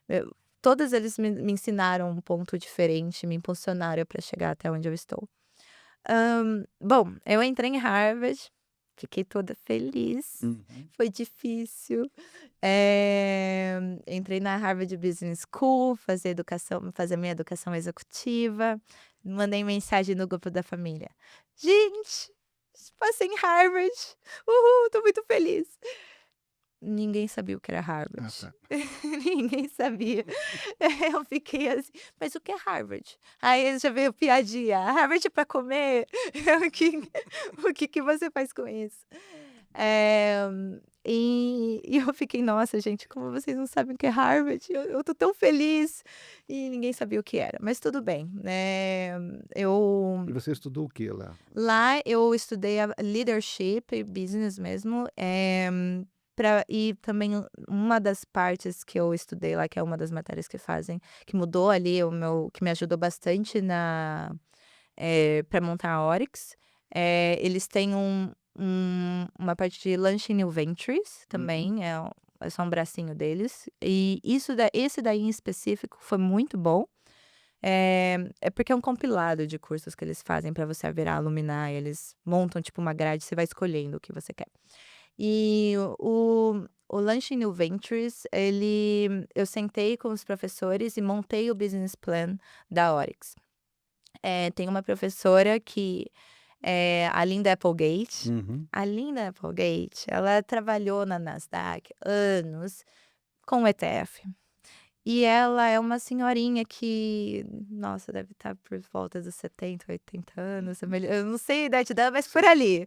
Eu todos eles me ensinaram um ponto diferente, me impulsionaram para chegar até onde eu estou. Bom, eu entrei em Harvard, fiquei toda feliz, Uhum. foi difícil. Entrei na Harvard Business School, fazer minha educação executiva, mandei mensagem no grupo da família: "Gente, passei em Harvard, uhul, tô muito feliz". Ninguém sabia o que era Ah, Harvard. tá. Ninguém sabia. Eu fiquei assim: "Mas o que é Harvard?". Aí já veio piadinha: "Harvard é pra comer? O que o que você faz com isso?". Eh, e eu fiquei: "Nossa, gente, como vocês não sabem o que é Harvard? Eu tô tão feliz". E ninguém sabia o que era, mas tudo bem, né, eu E você estudou o que lá? lá eu estudei a leadership e business mesmo, e também uma das partes que eu estudei lá, que é uma das matérias que mudou ali que me ajudou bastante pra montar a Oryx, eles têm uma parte de Launching New Ventures Uhum. também, é só um bracinho deles, e esse daí em específico foi muito bom. É porque é um compilado de cursos que eles fazem para você virar alumni, eles montam, tipo, uma grade, você vai escolhendo o que você quer. E o Launching New Ventures, eu sentei com os professores e montei o business plan da Oryx. Tem uma professora que é a Linda Applegate. Uhum. A Linda Applegate, ela trabalhou na Nasdaq anos com ETF. E ela é uma senhorinha que, nossa, deve estar por volta dos 70, 80 anos, eu não sei a idade dela, mas por Sim. ali.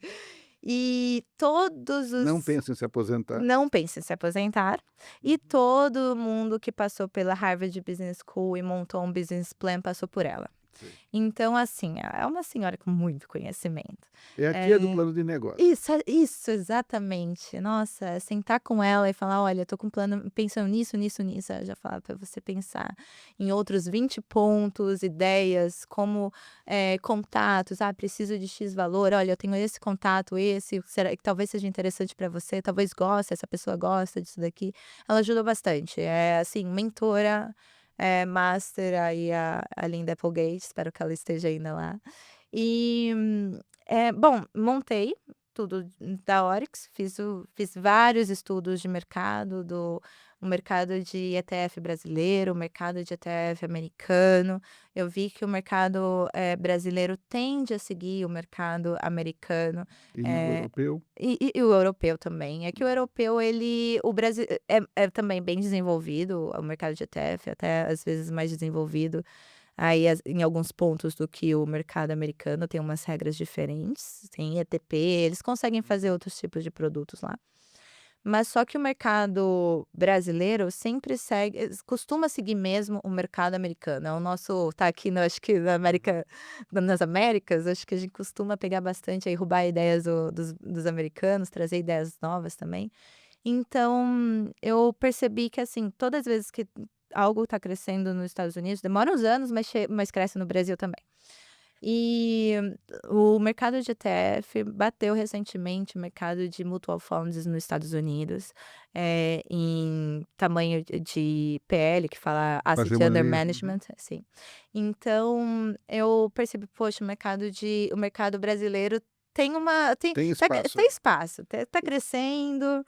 E todos Não os pensa em se aposentar? não pensa em se aposentar, e Uhum. todo mundo que passou pela Harvard Business School e montou um business plan passou por ela. Sei. Então, assim, é uma senhora com muito conhecimento. É a tia do Eh plano de negócio. isso, exatamente. Nossa, sentar com ela e falar: "Olha, tô com um plano pensando nisso, nisso, nisso", ela já fala para você pensar em outros 20 pontos, ideias, como, contatos, "Ah, preciso de X valor, olha, eu tenho esse contato, esse, será que talvez seja interessante para você, talvez goste, essa pessoa gosta disso daqui". Ela ajuda bastante, é, assim, mentora, master aí a Linda Applegate, espero que ela esteja ainda lá. E, bom, montei tudo da Oryx, fiz vários estudos de mercado, do o mercado de ETF brasileiro, o mercado de ETF americano. Eu vi que o mercado, brasileiro tende a seguir o mercado americano, E no eh, europeu? e o europeu também. É que o europeu o Brasil é também bem desenvolvido, o mercado de ETF, até às vezes mais desenvolvido. Aí em alguns pontos do que o mercado americano, tem umas regras diferentes, tem ETP, eles conseguem fazer Uhum. outros tipos de produtos lá. Mas só que o mercado brasileiro sempre costuma seguir mesmo o mercado americano, é o nosso tá aqui no acho que Uhum. nas Américas, acho que a gente costuma pegar bastante aí, roubar ideias dos americanos, trazer ideias novas também. Então, eu percebi que, assim, todas as vezes que algo está crescendo nos Estados Unidos, demora uns anos, mas cresce no Brasil também. E o mercado de ETF bateu recentemente o mercado de mutual funds nos Estados Unidos, em tamanho de PL, que fala Fazer Asset Under manejo. Uhum. Management, assim. Então, eu percebi, poxa, o mercado brasileiro Tem tá espaço aí. espaço, tá crescendo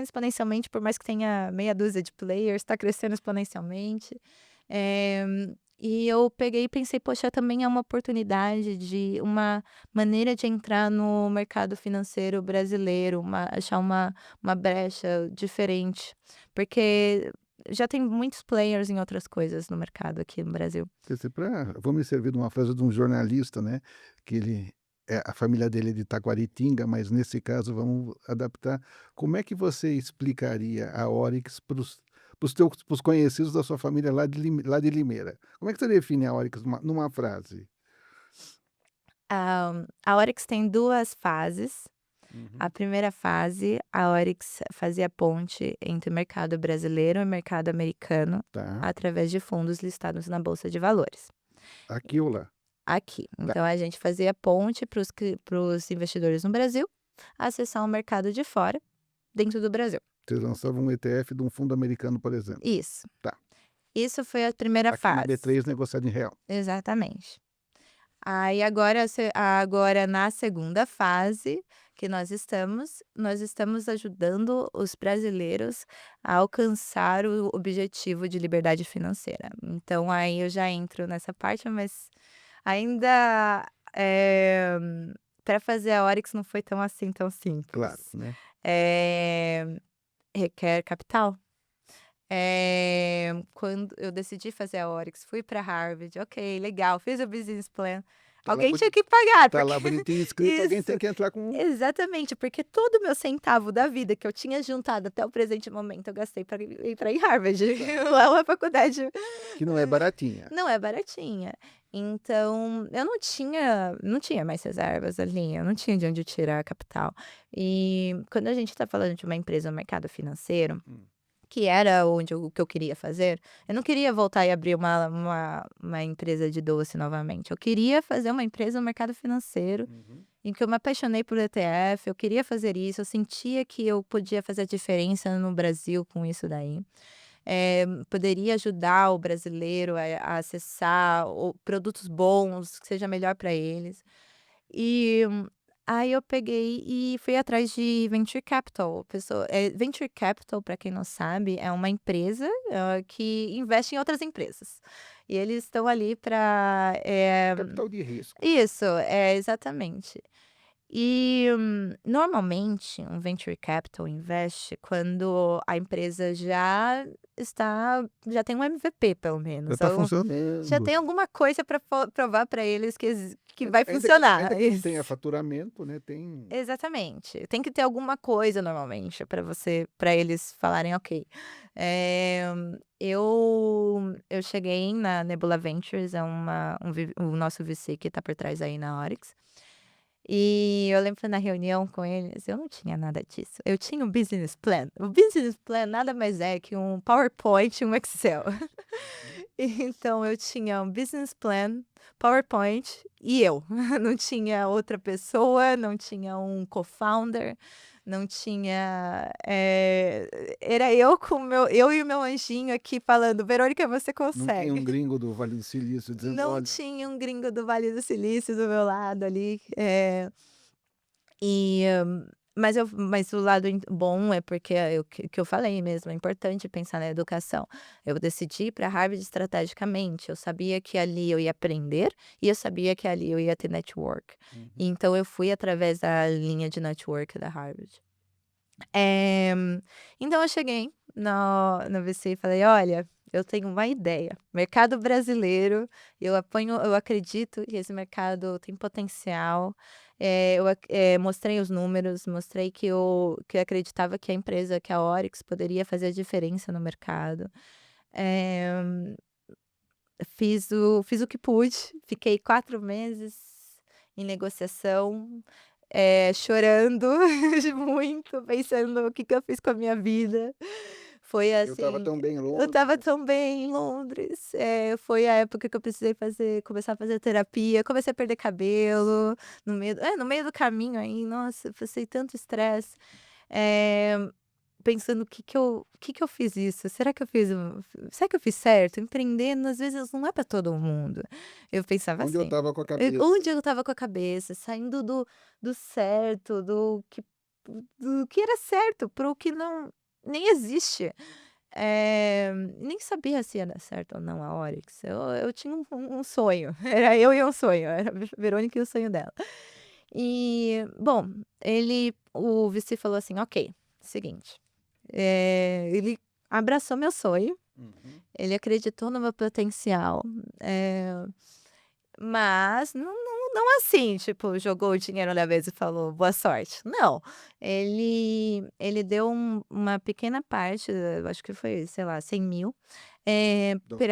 exponencialmente, por mais que tenha meia dúzia de players, tá crescendo exponencialmente. Eh e eu peguei e pensei: "Poxa, também é uma oportunidade de uma maneira de entrar no mercado financeiro brasileiro, achar uma brecha diferente", porque já tem muitos players em outras coisas no mercado aqui no Brasil. Quer dizer, vou me servir de uma frase de um jornalista, né, que a família dele é de Taquaritinga, mas nesse caso vamos adaptar. Como é que você explicaria a Oryx para os conhecidos da sua família lá de Limeira? Como é que você define a Oryx numa frase? A Oryx tem 2 fases. A Uhum. primeira fase, a Oryx fazia ponte entre o mercado brasileiro e o mercado americano, Tá. através de fundos listados na bolsa de valores. Aqui ou lá? aqui. Tá. Então a gente fazia ponte para os investidores no Brasil acessar um mercado de fora, dentro do Brasil. Vocês lançavam um ETF de um fundo americano, por exemplo. Isso. Tá. Isso foi a primeira Aqui na fase. B3 negociado em real. Exatamente. Aí agora na segunda fase que nós estamos ajudando os brasileiros a alcançar o objetivo de liberdade financeira. Então aí eu já entro nessa parte, mas ainda, pra fazer a Oryx não foi tão assim, tão Claro, simples. né. Eh, Requer capital. Quando eu decidi fazer a Oryx, fui para Harvard, ok, legal, fiz o business plan. Tá lá Alguém tinha boni que pagar, tá porque lá bonitinho escrito, alguém tem isso, que entrar com exatamente, porque todo o meu centavo da vida que eu tinha juntado até o presente momento, eu gastei para entrar em Harvard. tá, Lá é uma faculdade que não é baratinha. não é baratinha. Então, eu não tinha mais reservas ali, eu não tinha de onde tirar capital. E quando a gente está falando de uma empresa no mercado financeiro, Hum. que era o que eu queria fazer, eu não queria voltar e abrir uma empresa de doce novamente, eu queria fazer uma empresa no mercado financeiro, Uhum. em que eu me apaixonei por ETF, eu queria fazer isso, eu sentia que eu podia fazer a diferença no Brasil com isso daí. Poderia ajudar o brasileiro a acessar produtos bons, que seja melhor para eles. E aí eu peguei e fui atrás de venture capital. Venture capital, para quem não sabe, é uma empresa, que investe em outras empresas. E eles estão ali para Capital de risco. isso, exatamente. E, normalmente, um venture capital investe quando a empresa já tem um MVP pelo Já menos, tá já funcionando. tem alguma coisa para provar para eles que vai Ainda funcionar. que não tenha Isso. faturamento, né, tem Exatamente. Tem que ter alguma coisa normalmente para eles falarem: "Ok". Eh, eu cheguei na Nebula Ventures, é o nosso VC que está por trás aí na Oryx. E eu lembro na reunião com eles, eu não tinha nada disso. Eu tinha um business plan. O business plan nada mais é que um PowerPoint e um Excel. uhum. Então eu tinha um business plan, PowerPoint e eu. Não tinha outra pessoa, não tinha um co-founder, não tinha, era eu e o meu anjinho aqui falando: "Verônica, você Não tem um consegue". gringo do Vale do Silício dizendo: Não "Olha". tinha um gringo do Vale do Silício do meu lado ali, e, mas o lado bom é porque é o que eu falei mesmo, é importante pensar na educação. Eu decidi ir pra Harvard estrategicamente, eu sabia que ali eu ia aprender e eu sabia que ali eu ia ter network. Uhum. Então eu fui através da linha de network da Harvard. Eh, então eu cheguei no VC e falei: "Olha, eu tenho uma ideia, mercado brasileiro, eu acredito que esse mercado tem potencial". Mostrei os números, mostrei que eu acreditava que a empresa, que a Oryx poderia fazer a diferença no mercado. Eh, fiz o que pude, fiquei 4 meses em negociação, chorando muito, pensando: "O que que eu fiz com a minha vida?". Foi Eu estava assim, tão bem eu longe, estava né. tão bem em Londres, foi a época que eu precisei começar a fazer terapia, comecei a perder cabelo, no meio do caminho aí, nossa, eu passei tanto estresse, eh pensando o que que eu fiz isso? Será que eu fiz certo? Empreendendo, às vezes, não é para todo mundo. Eu pensava Onde eu assim. estava com a cabeça. Onde eu estava com a cabeça, saindo do certo, do que era certo para o que não nem existe. Nem sabia se ia dar certo ou não a Oryx. Eu tinha um sonho, era eu e um sonho, era a Verônica e o sonho dela. E, bom, o VC falou assim: "Ok, seguinte". Ele abraçou meu sonho, Uhum. ele acreditou no meu potencial, eh, mas não assim, tipo, jogou o dinheiro na mesa e falou: "Boa sorte". Não, ele deu uma pequena parte, eu acho que foi, sei lá, 100.000, Dólares,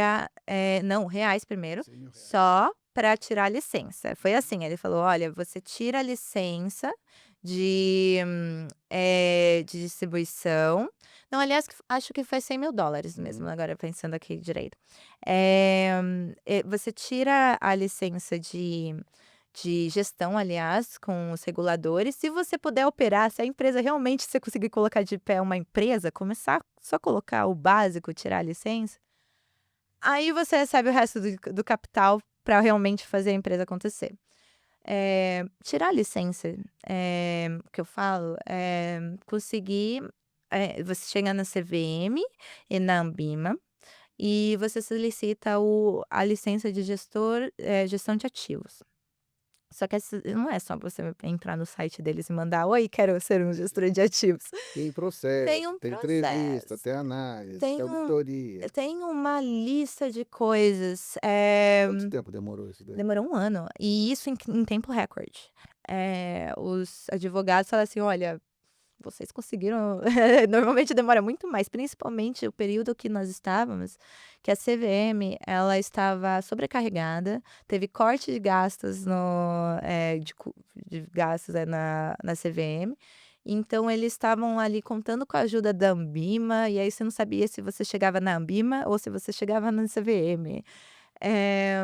não, reais primeiro, R$ 100.000. só para tirar a licença. Foi assim, ele falou: "Olha, você tira a licença de distribuição. Não, aliás, acho que foi $100.000 mesmo, Uhum. agora pensando aqui direito. Você tira a licença de gestão, aliás, com os reguladores. Se você puder operar, se a empresa realmente você conseguir colocar de pé uma empresa, começar só colocar o básico, tirar a licença, aí você recebe o resto do capital para realmente fazer a empresa acontecer. Tirar a licença, que eu falo, conseguir, você chega na CVM e na Anbima, e você solicita a licença de gestão de ativos. Só que não é só você entrar no site deles e mandar: "Oi, quero ser um gestor de ativos". Tem Tem processo, um tem entrevista, processo, tem análise, tem tem um auditoria. tem uma lista de coisas, Quanto tempo demorou isso daí? demorou 1 ano, e isso em tempo recorde. Os advogados falaram assim: "Olha, vocês conseguiram". Normalmente demora muito mais, principalmente o período que nós estávamos, que a CVM ela estava sobrecarregada, teve corte de gastos de gastos, na CVM, então eles estavam ali contando com a ajuda da Anbima, e aí você não sabia se você chegava na Anbima ou se você chegava na CVM. Eh,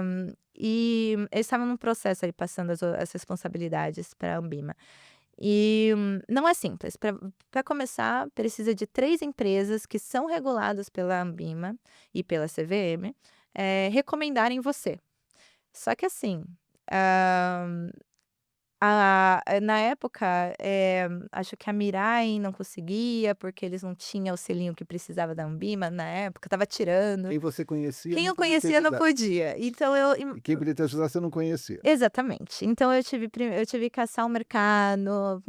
e eles estavam num processo ali passando as responsabilidades pra Anbima. E não é simples. Para começar, precisa de 3 empresas que são reguladas pela Anbima e pela CVM, recomendarem você. Só que assim, hã na época, acho que a Mirai não conseguia, porque eles não tinham o selinho que precisava da Anbima na época, estava tirando. Quem você conhecia Quem não eu podia te conhecia não ajudar. podia. Então eu E quem podia te ajudar você não conhecia. Exatamente. Então eu tive que caçar o mercado,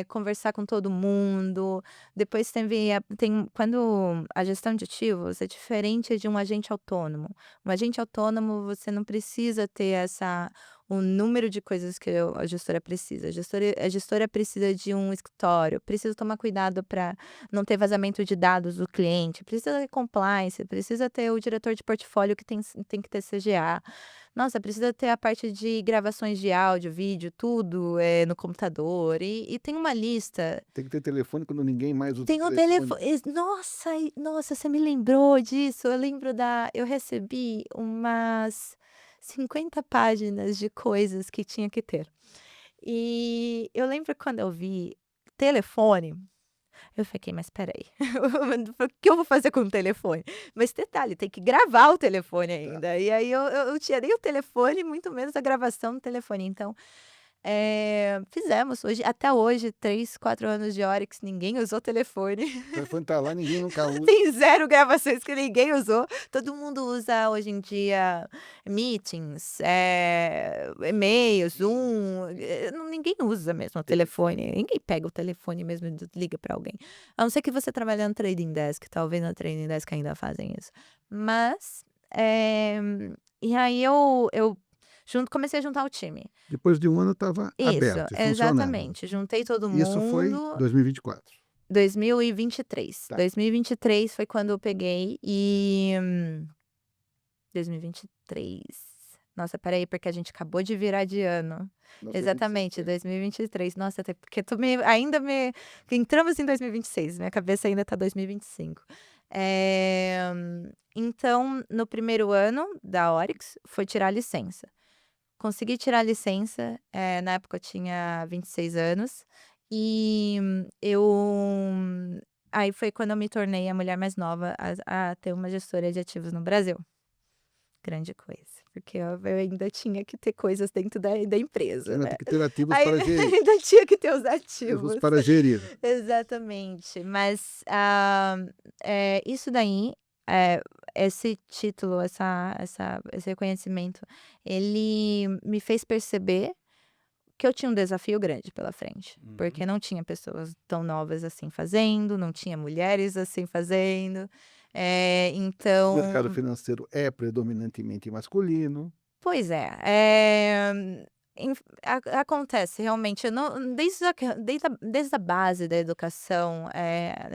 conversar com todo mundo. Depois quando a gestão de ativos é diferente de um agente autônomo. Um agente autônomo, você não precisa ter o número de coisas que a gestora precisa. A gestora precisa de um escritório, precisa tomar cuidado para não ter vazamento de dados do cliente, precisa ter compliance, precisa ter o diretor de portfólio que tem que ter CGA. Nossa, precisa ter a parte de gravações de áudio, vídeo, tudo, no computador, e tem uma lista. Tem que ter telefone quando ninguém mais usa o Tem o telefone. telefone. Nossa, você me lembrou disso. Eu recebi umas 50 páginas de coisas que tinha que ter. E eu lembro quando eu vi telefone, eu fiquei: "Mas espera aí, o que eu vou fazer com o telefone?". Mas detalhe, tem que gravar o telefone Tá. ainda, e aí eu não tinha nem o telefone, muito menos a gravação do telefone. Então, fizemos até hoje, 3, 4 anos de Oryx, ninguém usou telefone. O telefone tá lá, ninguém nunca usa. Tem zero gravações que ninguém usou. Todo mundo usa hoje em dia meetings, e-mail, Zoom, ninguém usa mesmo o telefone, ninguém pega o telefone mesmo e liga para alguém. A não ser que você trabalhe no trading desk, talvez na trading desk ainda fazem isso. Mas, e aí eu comecei a juntar o time. Depois de 1 ano estava Isso, aberto e funcionando. exatamente, juntei todo Isso foi mundo. 2024. 2023. Tá. 2023 foi quando eu peguei 2023. Nossa, espera aí, porque a gente acabou de virar de ano. Nossa, foi 26, Exatamente, foi. 2023. Nossa, até porque tô meio ainda me entramos em 2026, minha cabeça ainda tá 2025. Então, no primeiro ano da Oryx, foi tirar a licença. Consegui tirar a licença, na época eu tinha 26 anos, e aí foi quando eu me tornei a mulher mais nova a ter uma gestora de ativos no Brasil. Grande coisa, porque eu ainda tinha que ter coisas dentro da Você empresa, ainda né. tem que ter ativos Aí para gerir. ainda tinha que ter os Ativos ativos. para gerir. Exatamente, mas, isso daí, esse título, esse reconhecimento, ele me fez perceber que eu tinha um desafio grande pela frente, Uhum. porque não tinha pessoas tão novas assim fazendo, não tinha mulheres assim fazendo, O mercado então financeiro é predominantemente masculino. pois é, Acontece realmente, eu não desde a base da educação,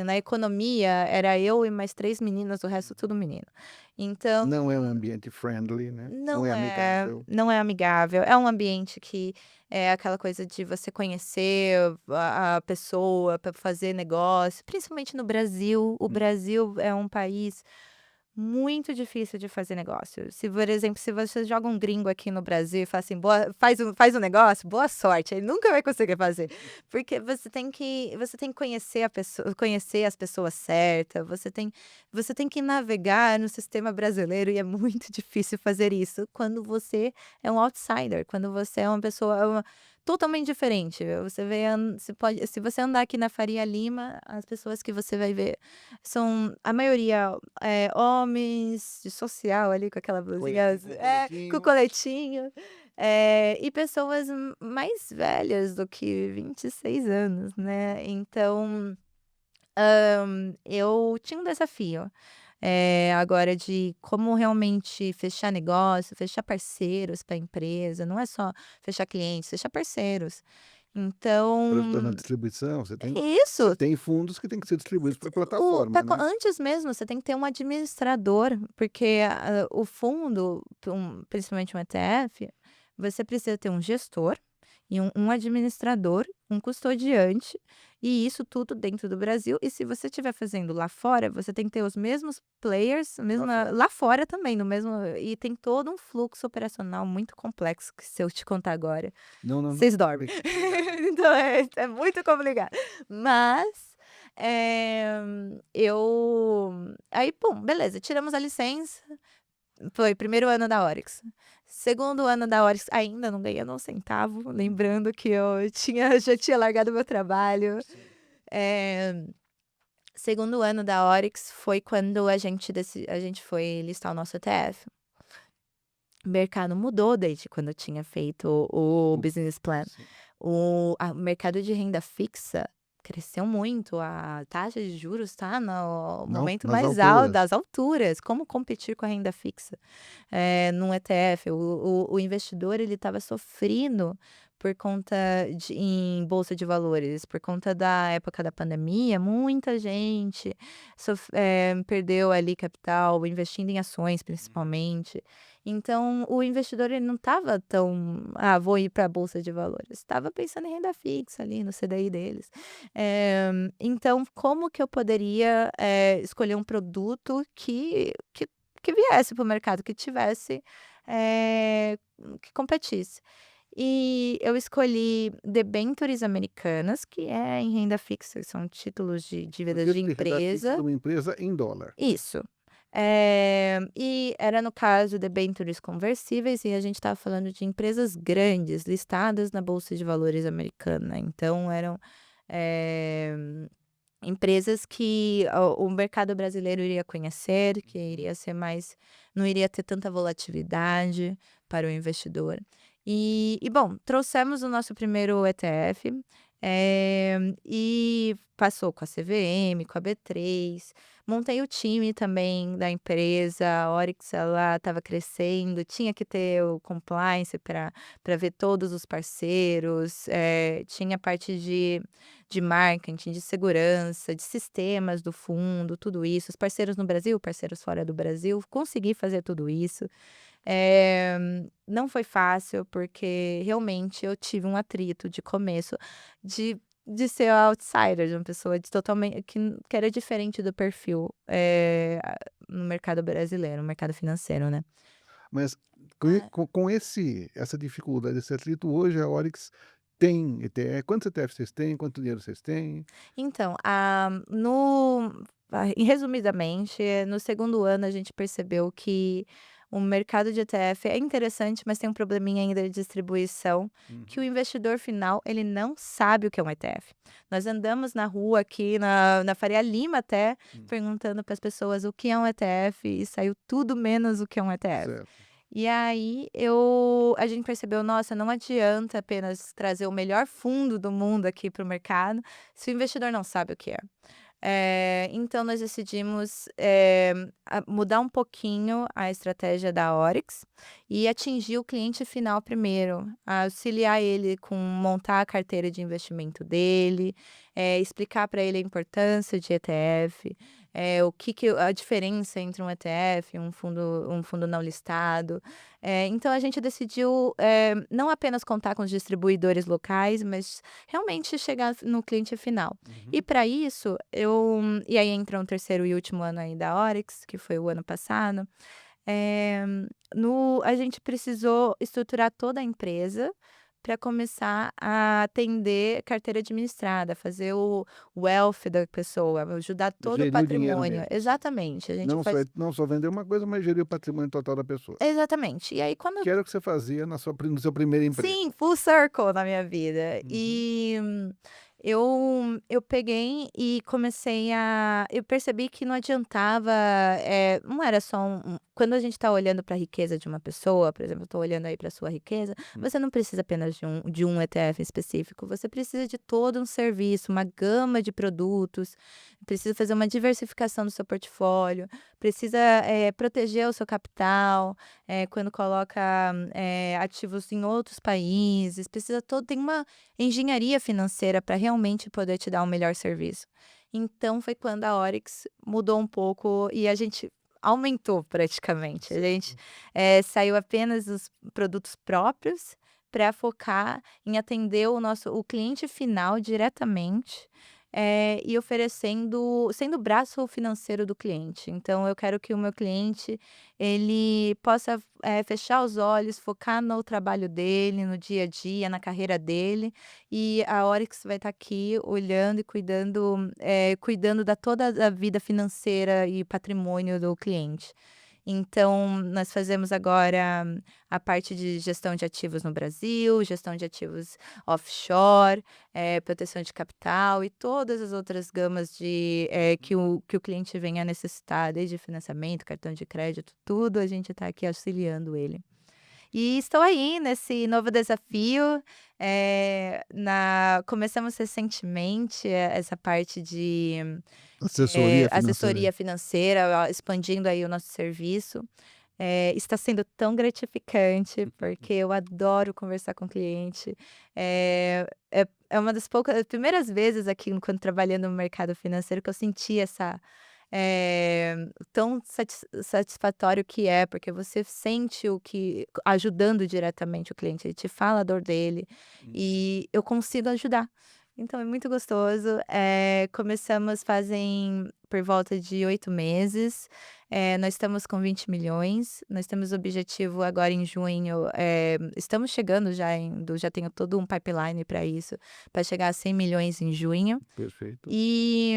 na economia era eu e mais 3 meninas, o resto tudo menino. Então Não é um ambiente friendly, né, não é amigável. não é amigável, é um ambiente que é aquela coisa de você conhecer a pessoa para fazer negócio, principalmente no Brasil. O Hum. Brasil é um país muito difícil de fazer negócio. Se, por exemplo, se você joga um gringo aqui no Brasil e fala assim: "Boa, faz um negócio, boa sorte", ele nunca vai conseguir fazer, porque você tem que conhecer a pessoa, conhecer as pessoas certas, você tem que navegar no sistema brasileiro e é muito difícil fazer isso quando você é um outsider, quando você é uma pessoa totalmente diferente. Se você andar aqui na Faria Lima, as pessoas que você vai ver são a maioria homens de social ali com aquela blusinha Com com o coletinho. coletinho, e pessoas mais velhas do que 26 anos, né. Então, eu tinha um desafio, agora de como realmente fechar negócio, fechar parceiros para a empresa, não é só fechar clientes, fechar parceiros. Na Então distribuição, você isso. tem fundos que têm que ser distribuídos para a O plataforma, pra co né. Antes mesmo, você tem que ter um administrador, porque o fundo, principalmente um ETF, você precisa ter um gestor e um administrador, um custodiante, e isso tudo dentro do Brasil. E se você estiver fazendo lá fora, você tem que ter os mesmos players, Lá fora. lá fora também, no mesmo, e tem todo um fluxo operacional muito complexo que, se eu te contar agora, Não, não, não, vocês dormem. obrigado. Então é muito complicado. Mas, eu aí, pum, beleza, tiramos a licença, foi primeiro ano da Oryx. Segundo ano da Oryx, ainda não ganhando um centavo, lembrando que eu já tinha largado meu trabalho. Sim. Eh, Segundo ano da Oryx foi quando a gente foi listar o nosso ETF. O mercado mudou desde quando eu tinha feito o O business plan. sim. O mercado de renda fixa cresceu muito, a taxa de juros está no Não, momento nas mais alto alturas. das alturas. Como competir com a renda fixa, num ETF? O investidor ele estava sofrendo por conta em bolsa de valores, por conta da época da pandemia, muita gente perdeu ali capital investindo em ações, Uhum. principalmente. Então, o investidor ele não estava tão: "Ah, vou ir para a bolsa de valores", estava pensando em renda fixa ali no CDI deles. Então, como que eu poderia, escolher um produto que viesse para o mercado, que tivesse, que competisse? E eu escolhi debentures americanas, que é em renda fixa, são títulos de O dívidas de título de renda fixa de empresa. uma empresa em dólar. Isso. E era, no caso, debêntures conversíveis, e a gente estava falando de empresas grandes listadas na bolsa de valores americana. Então eram, eh, empresas que o mercado brasileiro iria conhecer, que Uhum. iria ser mais, não iria ter tanta volatilidade para o investidor. E bom, trouxemos o nosso primeiro ETF, e passou com a CVM, com a B3. Montei o time também da empresa. A Oryx, ela estava crescendo, tinha que ter o compliance para ver todos os parceiros, tinha a parte de marketing, de segurança, de sistemas do fundo, tudo isso. Os parceiros no Brasil, parceiros fora do Brasil, consegui fazer tudo isso. Eh, não foi fácil, porque realmente eu tive um atrito de começo de ser a outsider, de uma pessoa de totalmente que era diferente do perfil, no mercado brasileiro, no mercado financeiro, né. Mas Ah, com essa dificuldade, esse atrito, hoje a Oryx tem ETF. Quantos ETFs vocês têm? Quanto dinheiro vocês têm? então, resumidamente, no segundo ano a gente percebeu que o mercado de ETF é interessante, mas tem um probleminha ainda de distribuição, que o Uhum. investidor final, ele não sabe o que é um ETF. Nós andamos na rua aqui na Faria Lima até, Hum. perguntando para as pessoas o que é um ETF, e saiu tudo menos o que é um ETF. Certo. E aí a gente percebeu: "Nossa, não adianta apenas trazer o melhor fundo do mundo aqui para o mercado, se o investidor não sabe o que é". Então nós decidimos, mudar um pouquinho a estratégia da Oryx e atingir o cliente final primeiro, auxiliar ele com montar a carteira de investimento dele, explicar para ele a importância de ETF, o que a diferença entre um ETF e um fundo não listado. Então a gente decidiu, não apenas contar com os distribuidores locais, mas realmente chegar no cliente final. E Uhum. para isso, e aí entra um terceiro e último ano aí da Oryx, que foi o ano passado, eh, a gente precisou estruturar toda a empresa para começar a atender carteira administrada, fazer o wealth da pessoa, ajudar todo o Gerir o dinheiro patrimônio. mesmo. Exatamente, a gente faz Não só vender uma coisa, mas gerir o patrimônio total da pessoa. exatamente. E aí quando Que era o que você fazia no seu primeiro emprego. sim, full circle na minha vida. Uhum. E eu peguei e comecei eu percebi que não adiantava, não era só quando a gente está olhando para a riqueza de uma pessoa, por exemplo, eu estou olhando aí para a sua riqueza, Hum. você não precisa apenas de um ETF específico, você precisa de todo um serviço, uma gama de produtos, precisa fazer uma diversificação do seu portfólio, precisa, proteger o seu capital, quando coloca, ativos em outros países, tem uma engenharia financeira para realmente poder te dar um melhor serviço. Então foi quando a Oryx mudou um pouco e a gente aumentou praticamente. A gente, Certo. saiu apenas dos produtos próprios para focar em atender o cliente final diretamente, e sendo o braço financeiro do cliente. Então eu quero que o meu cliente, ele possa, fechar os olhos, focar no trabalho dele, no dia a dia, na carreira dele, e a Oryx vai estar aqui olhando e cuidando da toda a vida financeira e patrimônio do cliente. Então, nós fazemos agora a parte de gestão de ativos no Brasil, gestão de ativos offshore, proteção de capital e todas as outras gamas que o cliente venha a necessitar, desde financiamento, cartão de crédito, tudo a gente está aqui auxiliando ele. E estou aí nesse novo desafio, começamos recentemente, essa parte de Assessoria financeira. assessoria financeira, expandindo aí o nosso serviço. Está sendo tão gratificante, porque eu adoro conversar com o cliente. É uma das poucas primeiras vezes aqui quando trabalhando no mercado financeiro que eu senti tão satisfatório que é, porque você sente o que ajudando diretamente o cliente, ele te fala a dor dele, Hum. e eu consigo ajudar. Então é muito gostoso, começamos fazem por volta de 8 meses, nós estamos com 20 milhões, nós temos o objetivo agora em junho, estamos chegando já tenho todo um pipeline para isso, para chegar a 100 milhões em junho. Perfeito. E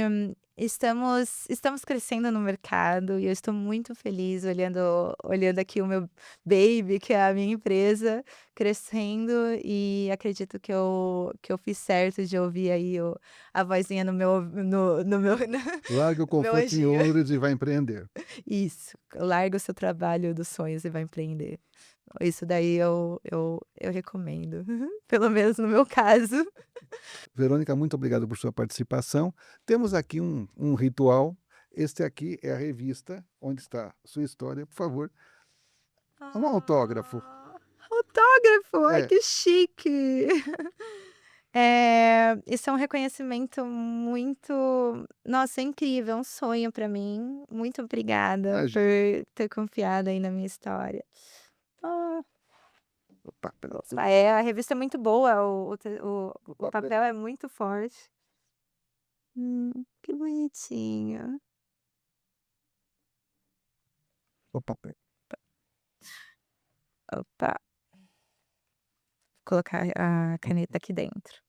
estamos crescendo no mercado e eu estou muito feliz olhando aqui o meu baby, que é a minha empresa, crescendo, e acredito que eu fiz certo de ouvir aí a vozinha no meu Larga o no meu conforto em anjinho. Londres e vai empreender. Isso, larga o seu trabalho dos sonhos e vai empreender. Isso daí eu recomendo, pelo menos no meu caso. Verônica, muito obrigado por sua participação. Temos aqui um ritual. Este aqui é a revista onde está sua história. Por favor, um autógrafo. Autógrafo, ai É, que chique. Isso é um reconhecimento muito nossa, é incrível, é um sonho pra mim. Muito obrigada por imagina. ter confiado aí na minha história. Ah, Opa, pera, a revista é muito boa, o opa, papel é muito forte. Que bonitinho. opa, pera. Opa, colocar a caneta aqui dentro.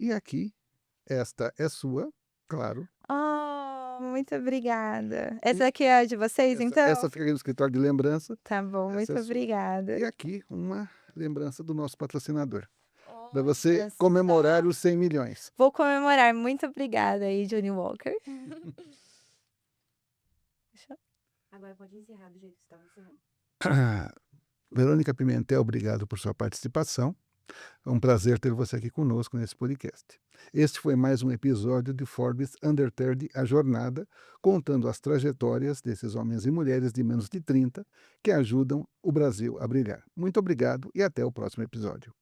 E aqui, esta é sua, claro. Oh, muito obrigada. E Essa aqui é a de vocês, essa então? fica aqui no escritório de lembrança. Tá bom, Essa é muito sua. obrigada. E aqui uma lembrança do nosso patrocinador, para você Olha comemorar só. os 100 milhões. Vou comemorar. Muito obrigada aí, Johnny Walker. Deixa eu agora pode encerrar do jeito que estava encerrando. Verônica Pimentel, obrigado por sua participação. É um prazer ter você aqui conosco nesse podcast. Este foi mais um episódio de Forbes Under 30, A Jornada, contando as trajetórias desses homens e mulheres de menos de 30 que ajudam o Brasil a brilhar. Muito obrigado e até o próximo episódio.